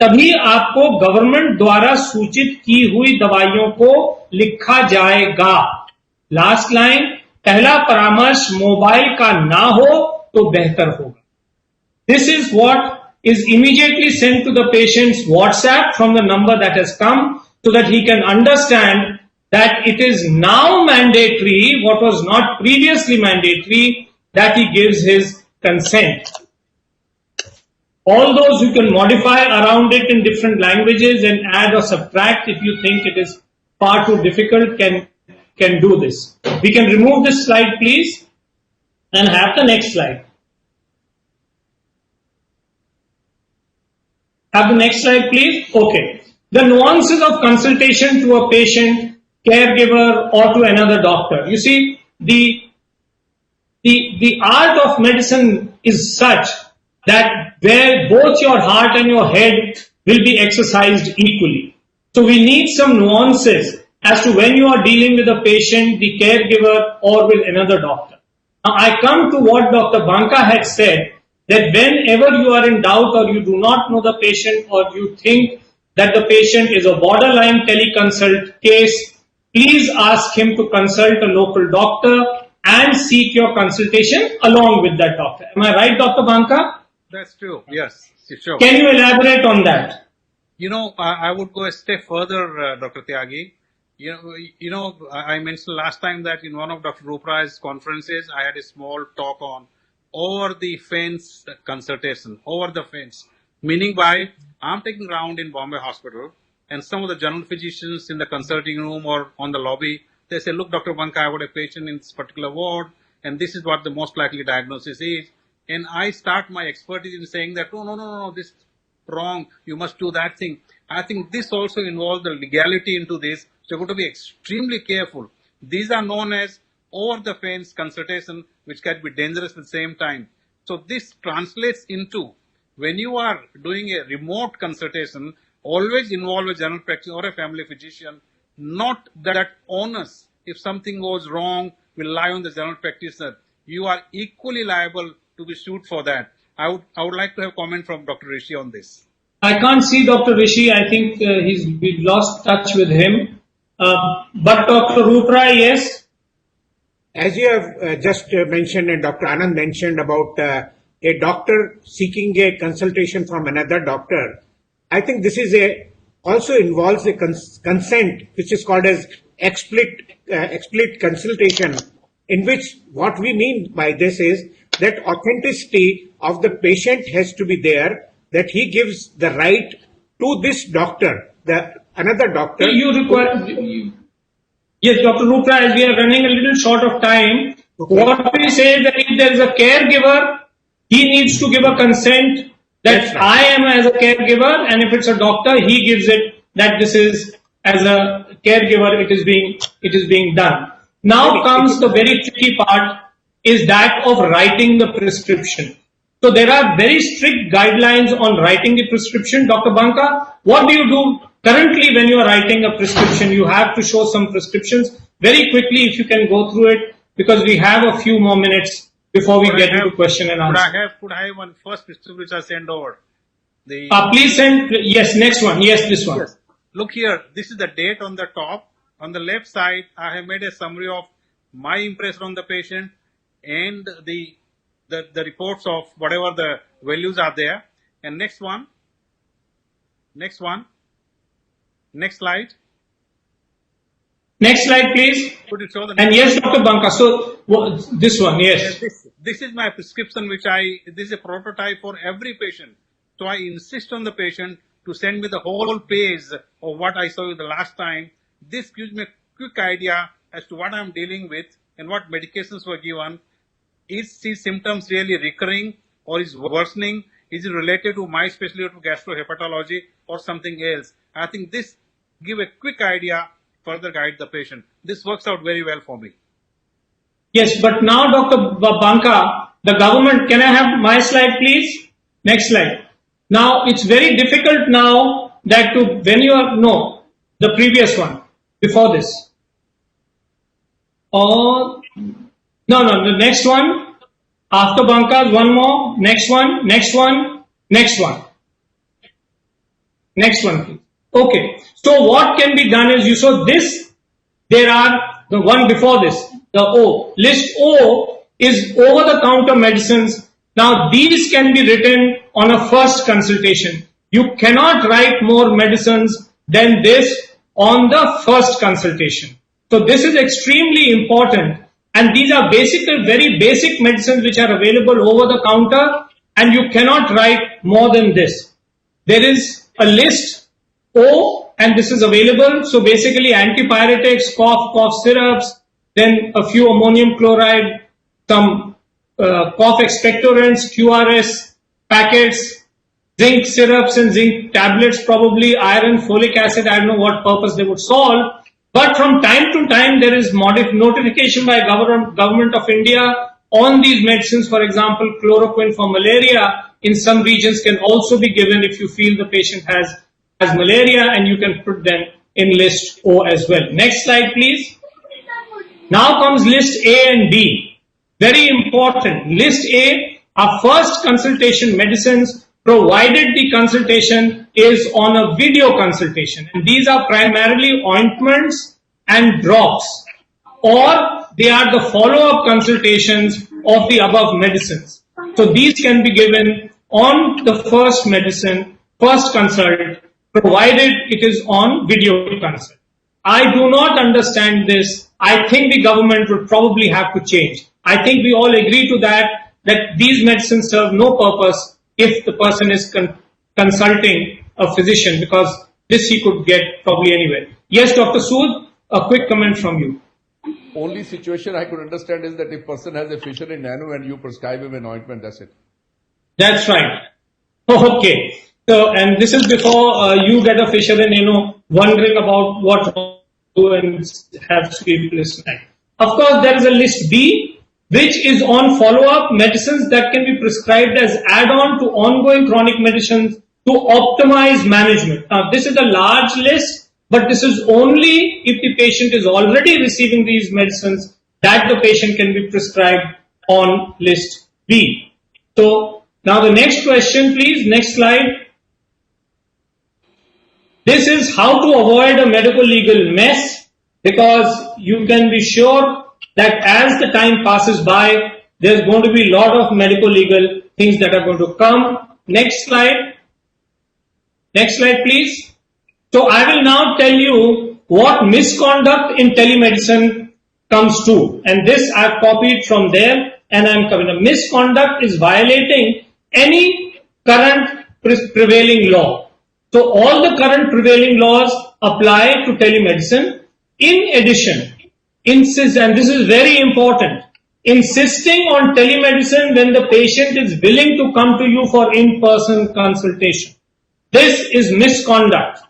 तभी आपको गवर्नमेंट द्वारा सूचित की हुई दवाइयों को लिखा जाएगा. लास्ट लाइन, पहला परामर्श मोबाइल का ना हो तो बेहतर होगा. This is what is immediately sent to the patient's WhatsApp from the number that has come, so that he can understand that it is now mandatory, what was not previously mandatory, that he gives his consent. All those who can modify around it in different languages and add or subtract if you think it is far too difficult can do this. We can remove this slide please and have the next slide. Have the next slide please. Okay. The nuances of consultation to a patient, caregiver or to another doctor. You see, the art of medicine is such that where both your heart and your head will be exercised equally. So we need some nuances as to when you are dealing with a patient, the caregiver or with another doctor. Now I come to what Dr. Banka had said, that whenever you are in doubt or you do not know the patient or you think that the patient is a borderline teleconsult case, please ask him to consult a local doctor and seek your consultation along with that doctor. Am I right, Dr. Banka? That's true. Yes, sure. Can you elaborate on that? I would go a step further, Dr. Tyagi. I mentioned last time that in one of Dr. Ruprai's conferences, I had a small talk on over the fence consultation, over the fence. Meaning by, I'm taking round in Bombay Hospital and some of the general physicians in the consulting room or on the lobby, they say, look, Dr. Banka, I got a patient in this particular ward and this is what the most likely diagnosis is. And I start my expertise in saying that, no, this is wrong. You must do that thing. I think this also involves the legality into this. So you're going to be extremely careful. These are known as over-the-fence consultation, which can be dangerous at the same time. So this translates into when you are doing a remote consultation, always involve a general practitioner or a family physician, not that onus. If something goes wrong, will lie on the general practitioner. You are equally liable to be sued for that. I would like to have comment from Dr. Rishi on this. I can't see Dr. Rishi. I think we've lost touch with him. But Dr. Rupra, yes. As you have just mentioned and Dr. Anand mentioned about a doctor seeking a consultation from another doctor, I think this is also involves a consent which is called as explicit consultation, in which what we mean by this is that authenticity of the patient has to be there, that he gives the right to this doctor, another doctor. Yes, Dr. Rupra, as we are running a little short of time, what we say is that if there is a caregiver, he needs to give a consent that right. I am as a caregiver, and if it's a doctor, he gives it that this is as a caregiver, it is being done. Now comes the very tricky part, is that of writing the prescription. So there are very strict guidelines on writing the prescription. Dr. Banka, what do you do currently when you are writing a prescription? You have to show some prescriptions. Very quickly, if you can go through it, because we have a few more minutes before we get into question and answer. Could I have one first prescription which I send over? Please send, yes, next one. Yes, this one. Yes. Look here, this is the date on the top. On the left side, I have made a summary of my impression on the patient and the reports of whatever the values are there. And next slide. Next slide, please. Could you show the And yes, Dr. Banka. So this one, yes. This is my prescription, this is a prototype for every patient. So I insist on the patient to send me the whole page of what I saw you the last time. This gives me a quick idea as to what I'm dealing with and what medications were given. Is these symptoms really recurring or is worsening? Is it related to my specialty of gastrohepatology or something else? I think this give a quick idea, further guide the patient. This works out very well for me. Yes, but now, Dr. Banka, the government, can I have my slide, please? Next slide. Now, it's very difficult now that no, the previous one, before this. No, the next one. After Banka, one more. Next one, next one, next one. Next one, please. Okay. So what can be done is, you saw this, there are the one before this, the O. List O is over-the-counter medicines. Now these can be written on a first consultation. You cannot write more medicines than this on the first consultation. So this is extremely important. And these are basically very basic medicines which are available over the counter, and you cannot write more than this. There is a list O, and this is available. So basically antipyretics, cough syrups, then a few ammonium chloride, some cough expectorants, QRS packets, zinc syrups and zinc tablets, probably iron, folic acid. I don't know what purpose they would solve. But from time to time, there is notification by government of India on these medicines. For example, chloroquine for malaria in some regions can also be given if you feel the patient has malaria, and you can put them in list O as well. Next slide, please. Now comes list A and B. Very important. List A are first consultation medicines, provided the consultation is on a video consultation. And these are primarily ointments and drops, or they are the follow-up consultations of the above medicines. So these can be given on the first medicine, first consult, provided it is on video consult. I do not understand this. I think the government would probably have to change. I think we all agree to that these medicines serve no purpose if the person is consulting a physician, because this he could get probably anywhere. Yes, Dr. Sood, a quick comment from you. Only situation I could understand is that if person has a fissure in nano and you prescribe him an ointment, that's it. That's right. Okay. So, and this is before you get a fissure in wondering about what to do and have sleepless night. Of course, there is a list B, which is on follow-up medicines that can be prescribed as add-on to ongoing chronic medicines to optimize management. Now, this is a large list, but this is only if the patient is already receiving these medicines that the patient can be prescribed on list B. So, now the next question, please. Next slide. This is how to avoid a medical legal mess, because you can be sure that as the time passes by, there's going to be a lot of medical legal things that are going to come. Next slide. Next slide, please. So I will now tell you what misconduct in telemedicine comes to. And this I've copied from there, and I'm covering. Misconduct is violating any current prevailing law. So all the current prevailing laws apply to telemedicine. In addition, insist, and this is very important, insisting on telemedicine when the patient is willing to come to you for in-person consultation. This is misconduct.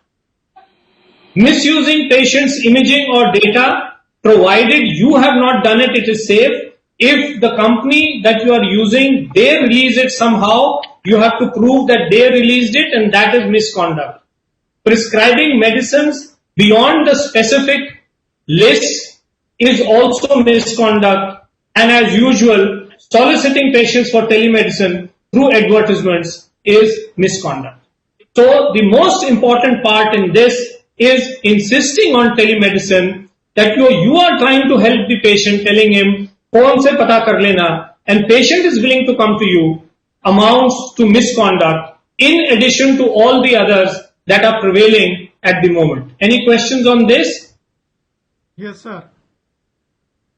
Misusing patients' imaging or data, provided you have not done it, it is safe. If the company that you are using, they release it somehow, you have to prove that they released it, and that is misconduct. Prescribing medicines beyond the specific list is also misconduct, and as usual, soliciting patients for telemedicine through advertisements is misconduct. So the most important part in this is insisting on telemedicine, that you are trying to help the patient, telling him, phone se pata kar lena, and patient is willing to come to you, amounts to misconduct, in addition to all the others that are prevailing at the moment. Any questions on this? Yes, sir.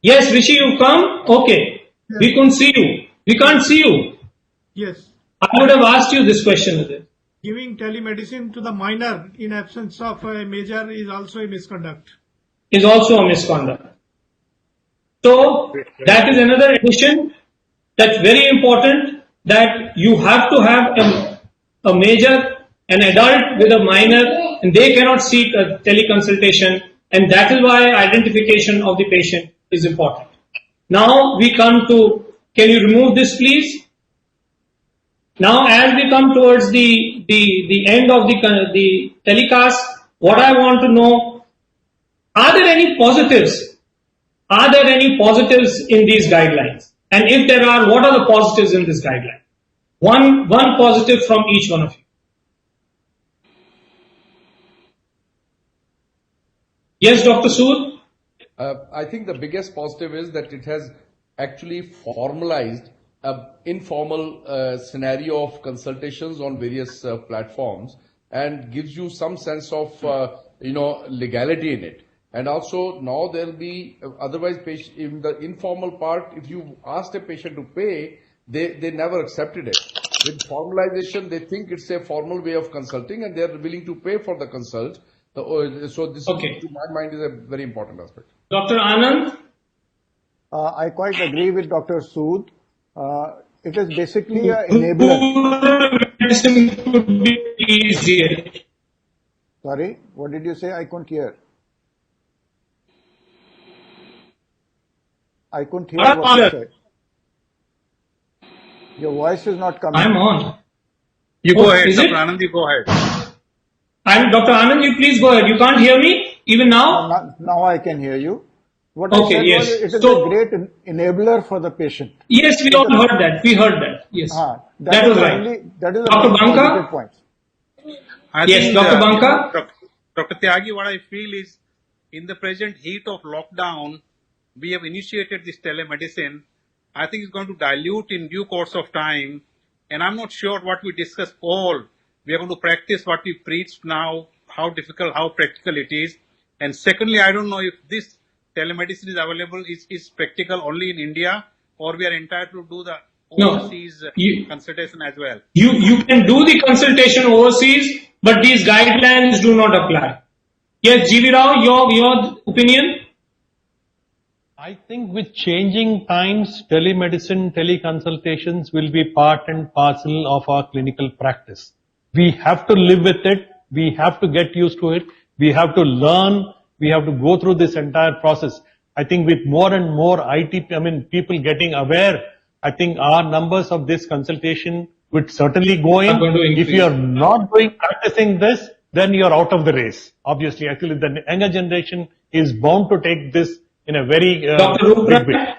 Yes, Rishi, you come? Okay. Yes. We couldn't see you. We can't see you. Yes. I would have asked you this question. Udit. Giving telemedicine to the minor in absence of a major is also a misconduct. Is also a misconduct. So that is another addition that's very important, that you have to have a major, an adult with a minor, and they cannot seek a teleconsultation, and that is why identification of the patient is important. Now we come to, can you remove this please? Now as we come towards the end of the telecast, what I want to know, are there any positives? Are there any positives in these guidelines? And if there are, what are the positives in this guideline? One positive from each one of you. Yes, Dr. Sood? I think the biggest positive is that it has actually formalized an informal scenario of consultations on various platforms and gives you some sense of legality in it. And also now there will be, otherwise in the informal part, if you asked a patient to pay, they never accepted it. With formalization, they think it's a formal way of consulting and they're willing to pay for the consult. So this, Okay. to my mind, is a very important aspect. Dr. Anand? I quite agree with Dr. Sood. It is basically an enabler. Medicine could be easier. Sorry, what did you say? I couldn't hear. I couldn't hear what you said. Your voice is not coming. I'm on. You go ahead, is Dr. it? Anand, you go ahead. Dr. Anand, you please go ahead. You can't hear me even now? Now I can hear you. What Okay, I said yes. was it is So- a great enabler for the patient. Yes, we all heard that. We heard that. Yes. That was right. That is a Dr. very Banka? positive point. I Yes, think, Dr. Banka? Dr. Tyagi, what I feel is, in the present heat of lockdown, we have initiated this telemedicine. I think it's going to dilute in due course of time. And I'm not sure what we discuss all. We are going to practice what we preached now, how difficult, how practical it is. And secondly, I don't know if this telemedicine is available, is practical only in India, or we are entitled to do the No. overseas consultation as well. You can do the consultation overseas, but these guidelines do not apply. Yes, GV Rao, your opinion? I think with changing times, telemedicine, teleconsultations will be part and parcel of our clinical practice. We have to live with it. We have to get used to it. We have to learn. We have to go through this entire process. I think with more and more people getting aware, I think our numbers of this consultation would certainly go in. Are going to If increase. you are not practicing this, then you're out of the race. Obviously, actually, the younger generation is bound to take this in a very Dr. big Roopray? way.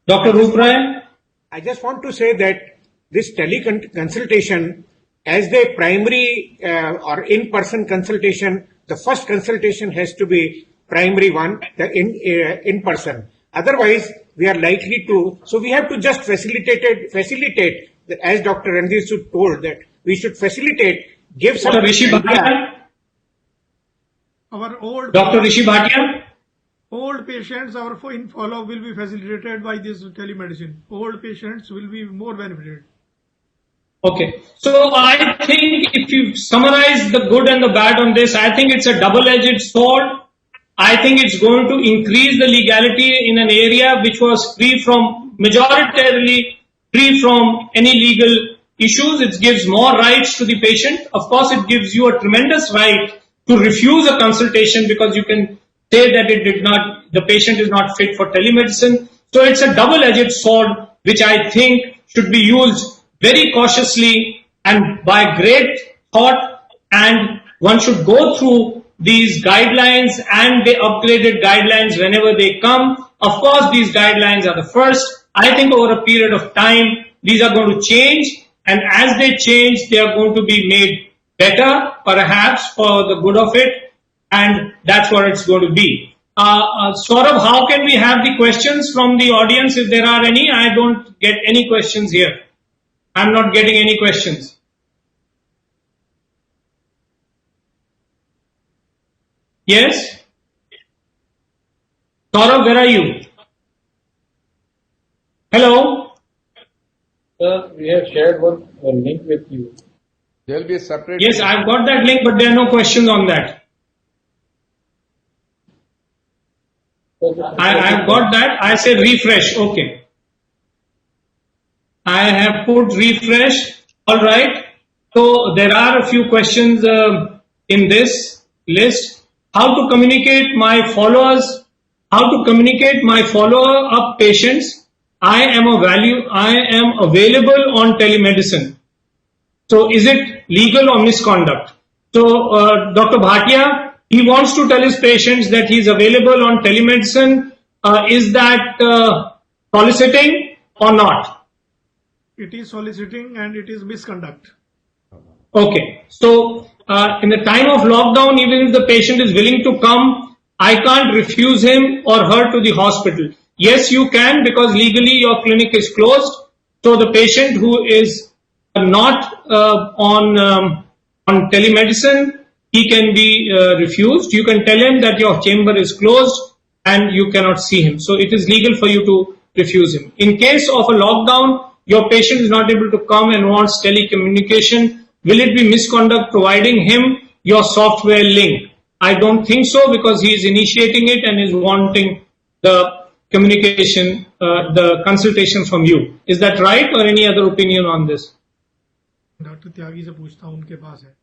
Dr. Roopray? I just want to say that this teleconsultation, as the primary or in-person consultation, the first consultation has to be primary one, the in-person. Otherwise, we are likely to, so we have to just facilitate, as Dr. Ranjit Sood told, that we should facilitate, give some Dr. Rishi Bhatia? Our Dr. Rishi Bhatia? old patients, our in follow will be facilitated by this telemedicine. Old patients will be more benefited. Okay. So I think if you summarize the good and the bad on this, I think it's a double-edged sword. I think it's going to increase the legality in an area which was majoritarily free from any legal issues. It gives more rights to the patient. Of course, it gives you a tremendous right to refuse a consultation because you can say that the patient is not fit for telemedicine. So it's a double-edged sword, which I think should be used very cautiously and by great thought, and one should go through these guidelines and the upgraded guidelines whenever they come. Of course, these guidelines are the first. I think over a period of time, these are going to change, and as they change, they are going to be made better, perhaps for the good of it, and that's what it's going to be. Saurabh, how can we have the questions from the audience if there are any? I don't get any questions here. I'm not getting any questions. Yes? Saurabh, where are you? Hello? Sir, we have shared one link with you. There will be a separate. Yes, I've got that link, but there are no questions on that. I've got that. I said refresh. Okay. I have put refresh. All right. So there are a few questions in this list. How to communicate my followers? How to communicate my follow-up patients? I am available on telemedicine. So is it legal or misconduct? So Dr. Bhatia, he wants to tell his patients that he is available on telemedicine. Is that soliciting or not? It is soliciting and it is misconduct. Okay. So in the time of lockdown, even if the patient is willing to come, I can't refuse him or her to the hospital. Yes, you can, because legally your clinic is closed. So the patient who is not on telemedicine, he can be refused. You can tell him that your chamber is closed and you cannot see him. So it is legal for you to refuse him. In case of a lockdown, your patient is not able to come and wants telecommunication. Will it be misconduct providing him your software link? I don't think so, because he is initiating it and is wanting the communication, the consultation from you. Is that right, or any other opinion on this? Doctor Tyagi से पूछता हूँ, उनके पास है.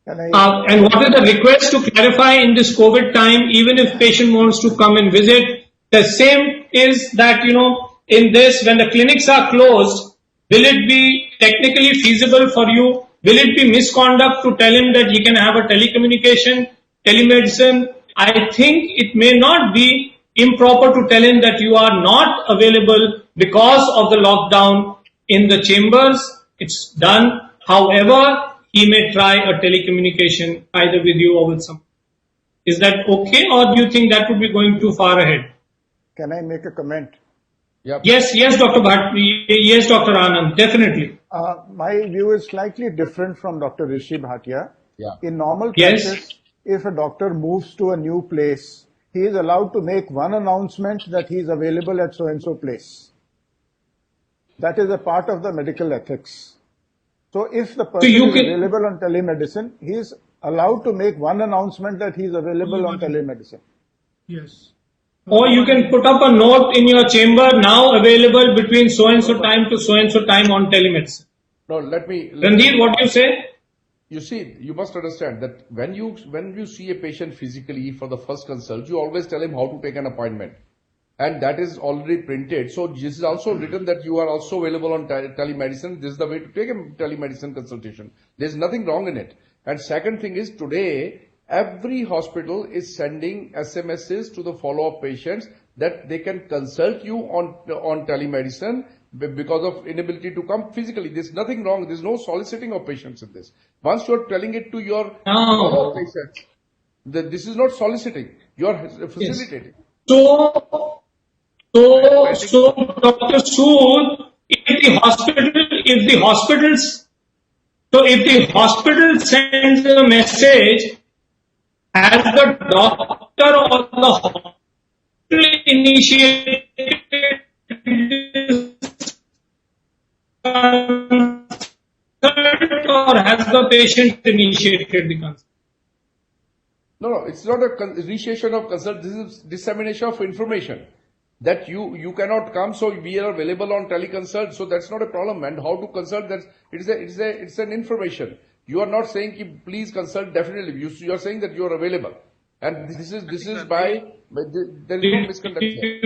And what is the request to clarify in this COVID time, even if patient wants to come and visit? The same is that, in this, when the clinics are closed, will it be technically feasible for you? Will it be misconduct to tell him that he can have a telecommunication, telemedicine? I think it may not be improper to tell him that you are not available because of the lockdown in the chambers. It's done. However, he may try a telecommunication either with you or with some. Is that okay, or do you think that would be going too far ahead? Can I make a comment? Yep. Yes, Dr. Bhatt. Yes, Dr. Anand, definitely. My view is slightly different from Dr. Rishi Bhatia. Yeah. In normal Yes. practice, if a doctor moves to a new place, he is allowed to make one announcement that he is available at so-and-so place. That is a part of the medical ethics. So if the person is available on telemedicine, he is allowed to make one announcement that he is available on telemedicine. Yes. Or you can put up a note in your chamber, now available between so-and-so time to so-and-so time on telemedicine. No, let me. Ranveer, what do you say? You see, you must understand that when you see a patient physically for the first consult, you always tell him how to take an appointment. And that is already printed. So this is also written that you are also available on telemedicine. This is the way to take a telemedicine consultation. There's nothing wrong in it. And second thing is, today, every hospital is sending SMSs to the follow-up patients that they can consult you on telemedicine because of inability to come physically. There's nothing wrong. There's no soliciting of patients in this. Once you're telling it to your follow-up patients, this is not soliciting. You're facilitating. Yes. So, Dr. Sood, if the hospital sends a message, has the doctor or the hospital initiated consult, or has the patient initiated the consult? No, it's not a initiation of consult. This is dissemination of information. That you cannot come, so we are available on teleconsult, so that's not a problem. And how to consult, it's an information. You are not saying please consult definitely. You are saying that you are available, and this is by there is no misconduct here.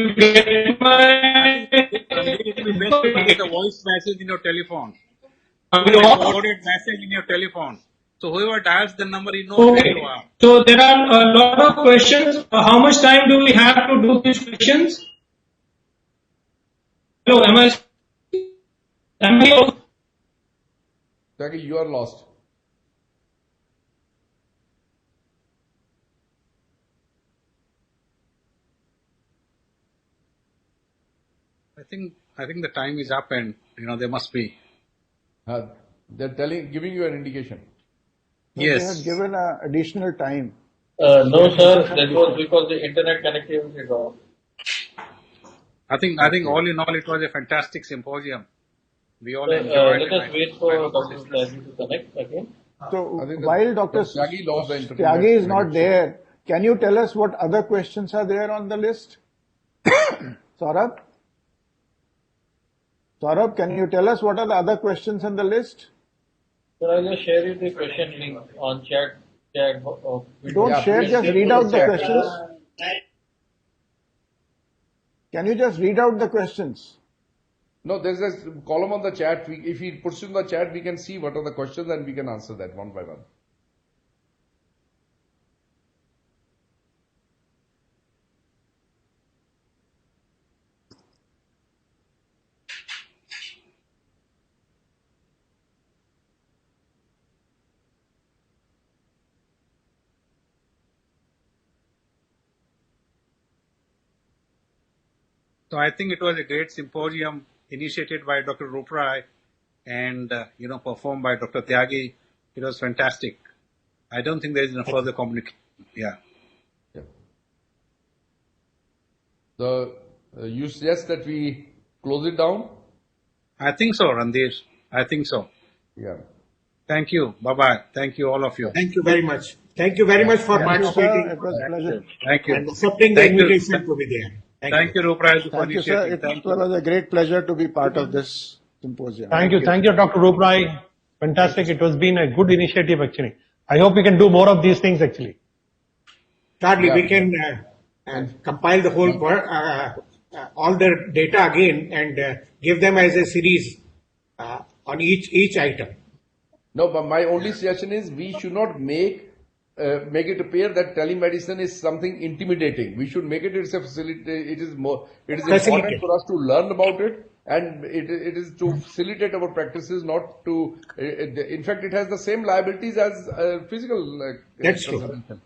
Get a voice message in your telephone. A recorded message in your telephone. So whoever dials the number, you know where you are. So there are a lot of questions. How much time do we have to do these questions? Hello, am I? Taki, you are lost. I think the time is up, and there must be. They're giving you an indication. Yes. They have given additional time. No, sir. That was because the internet connectivity dropped. I think all in all, it was a fantastic symposium. We all So, enjoyed let it. us wait for Dr. Tyagi to connect again. So I think while Dr. Tyagi lost the internet Tyagi is not connection. there, can you tell us what other questions are there on the list? Saurabh? Saurabh, can you tell us what are the other questions on the list? So I'll just share you the question link on chat. Don't Yeah, share, please just share read to out the the chat. questions. Can you just read out the questions? No, there's a column on the chat. If he puts in the chat, we can see what are the questions and we can answer that one by one. So I think it was a great symposium initiated by Dr. Ruprai and performed by Dr. Tyagi. It was fantastic. I don't think there is no further communication. Yeah. Yeah. You suggest that we close it down? I think so, Randir. I think so. Yeah. Thank you. Bye-bye. Thank you, all of you. Thank you very much. Thank you very much for Thank you, sir. participating It was a pleasure. Thank you. and accepting the Thank you. invitation to be there. Thank you, Ruprai, for Thank you, sir. initiating. It Thank you. was a great pleasure to be part of this symposium. Thank you, Dr. Ruprai. Fantastic. It has been a good initiative actually. I hope we can do more of these things actually. Thirdly, Yeah. we can compile the whole all the data again and give them as a series on each item. No, but my only suggestion is we should not make it appear that telemedicine is something intimidating. We should make it it's a facility. It is important Facilitate. for us to learn about it, and it is to facilitate our practices, not to. In fact, it has the same liabilities as physical. That's true. consultation.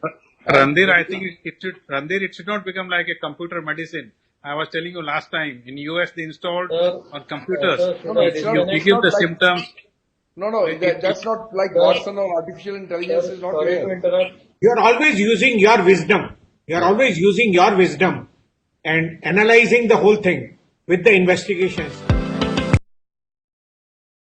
Randir, I think it should not become like a computer medicine. I was telling you last time, in US they installed on computers. You give the symptoms. No, that's not like Watson or artificial intelligence is not Sorry to there. interrupt. You are always using your wisdom. You are always using your wisdom and analyzing the whole thing with the investigations.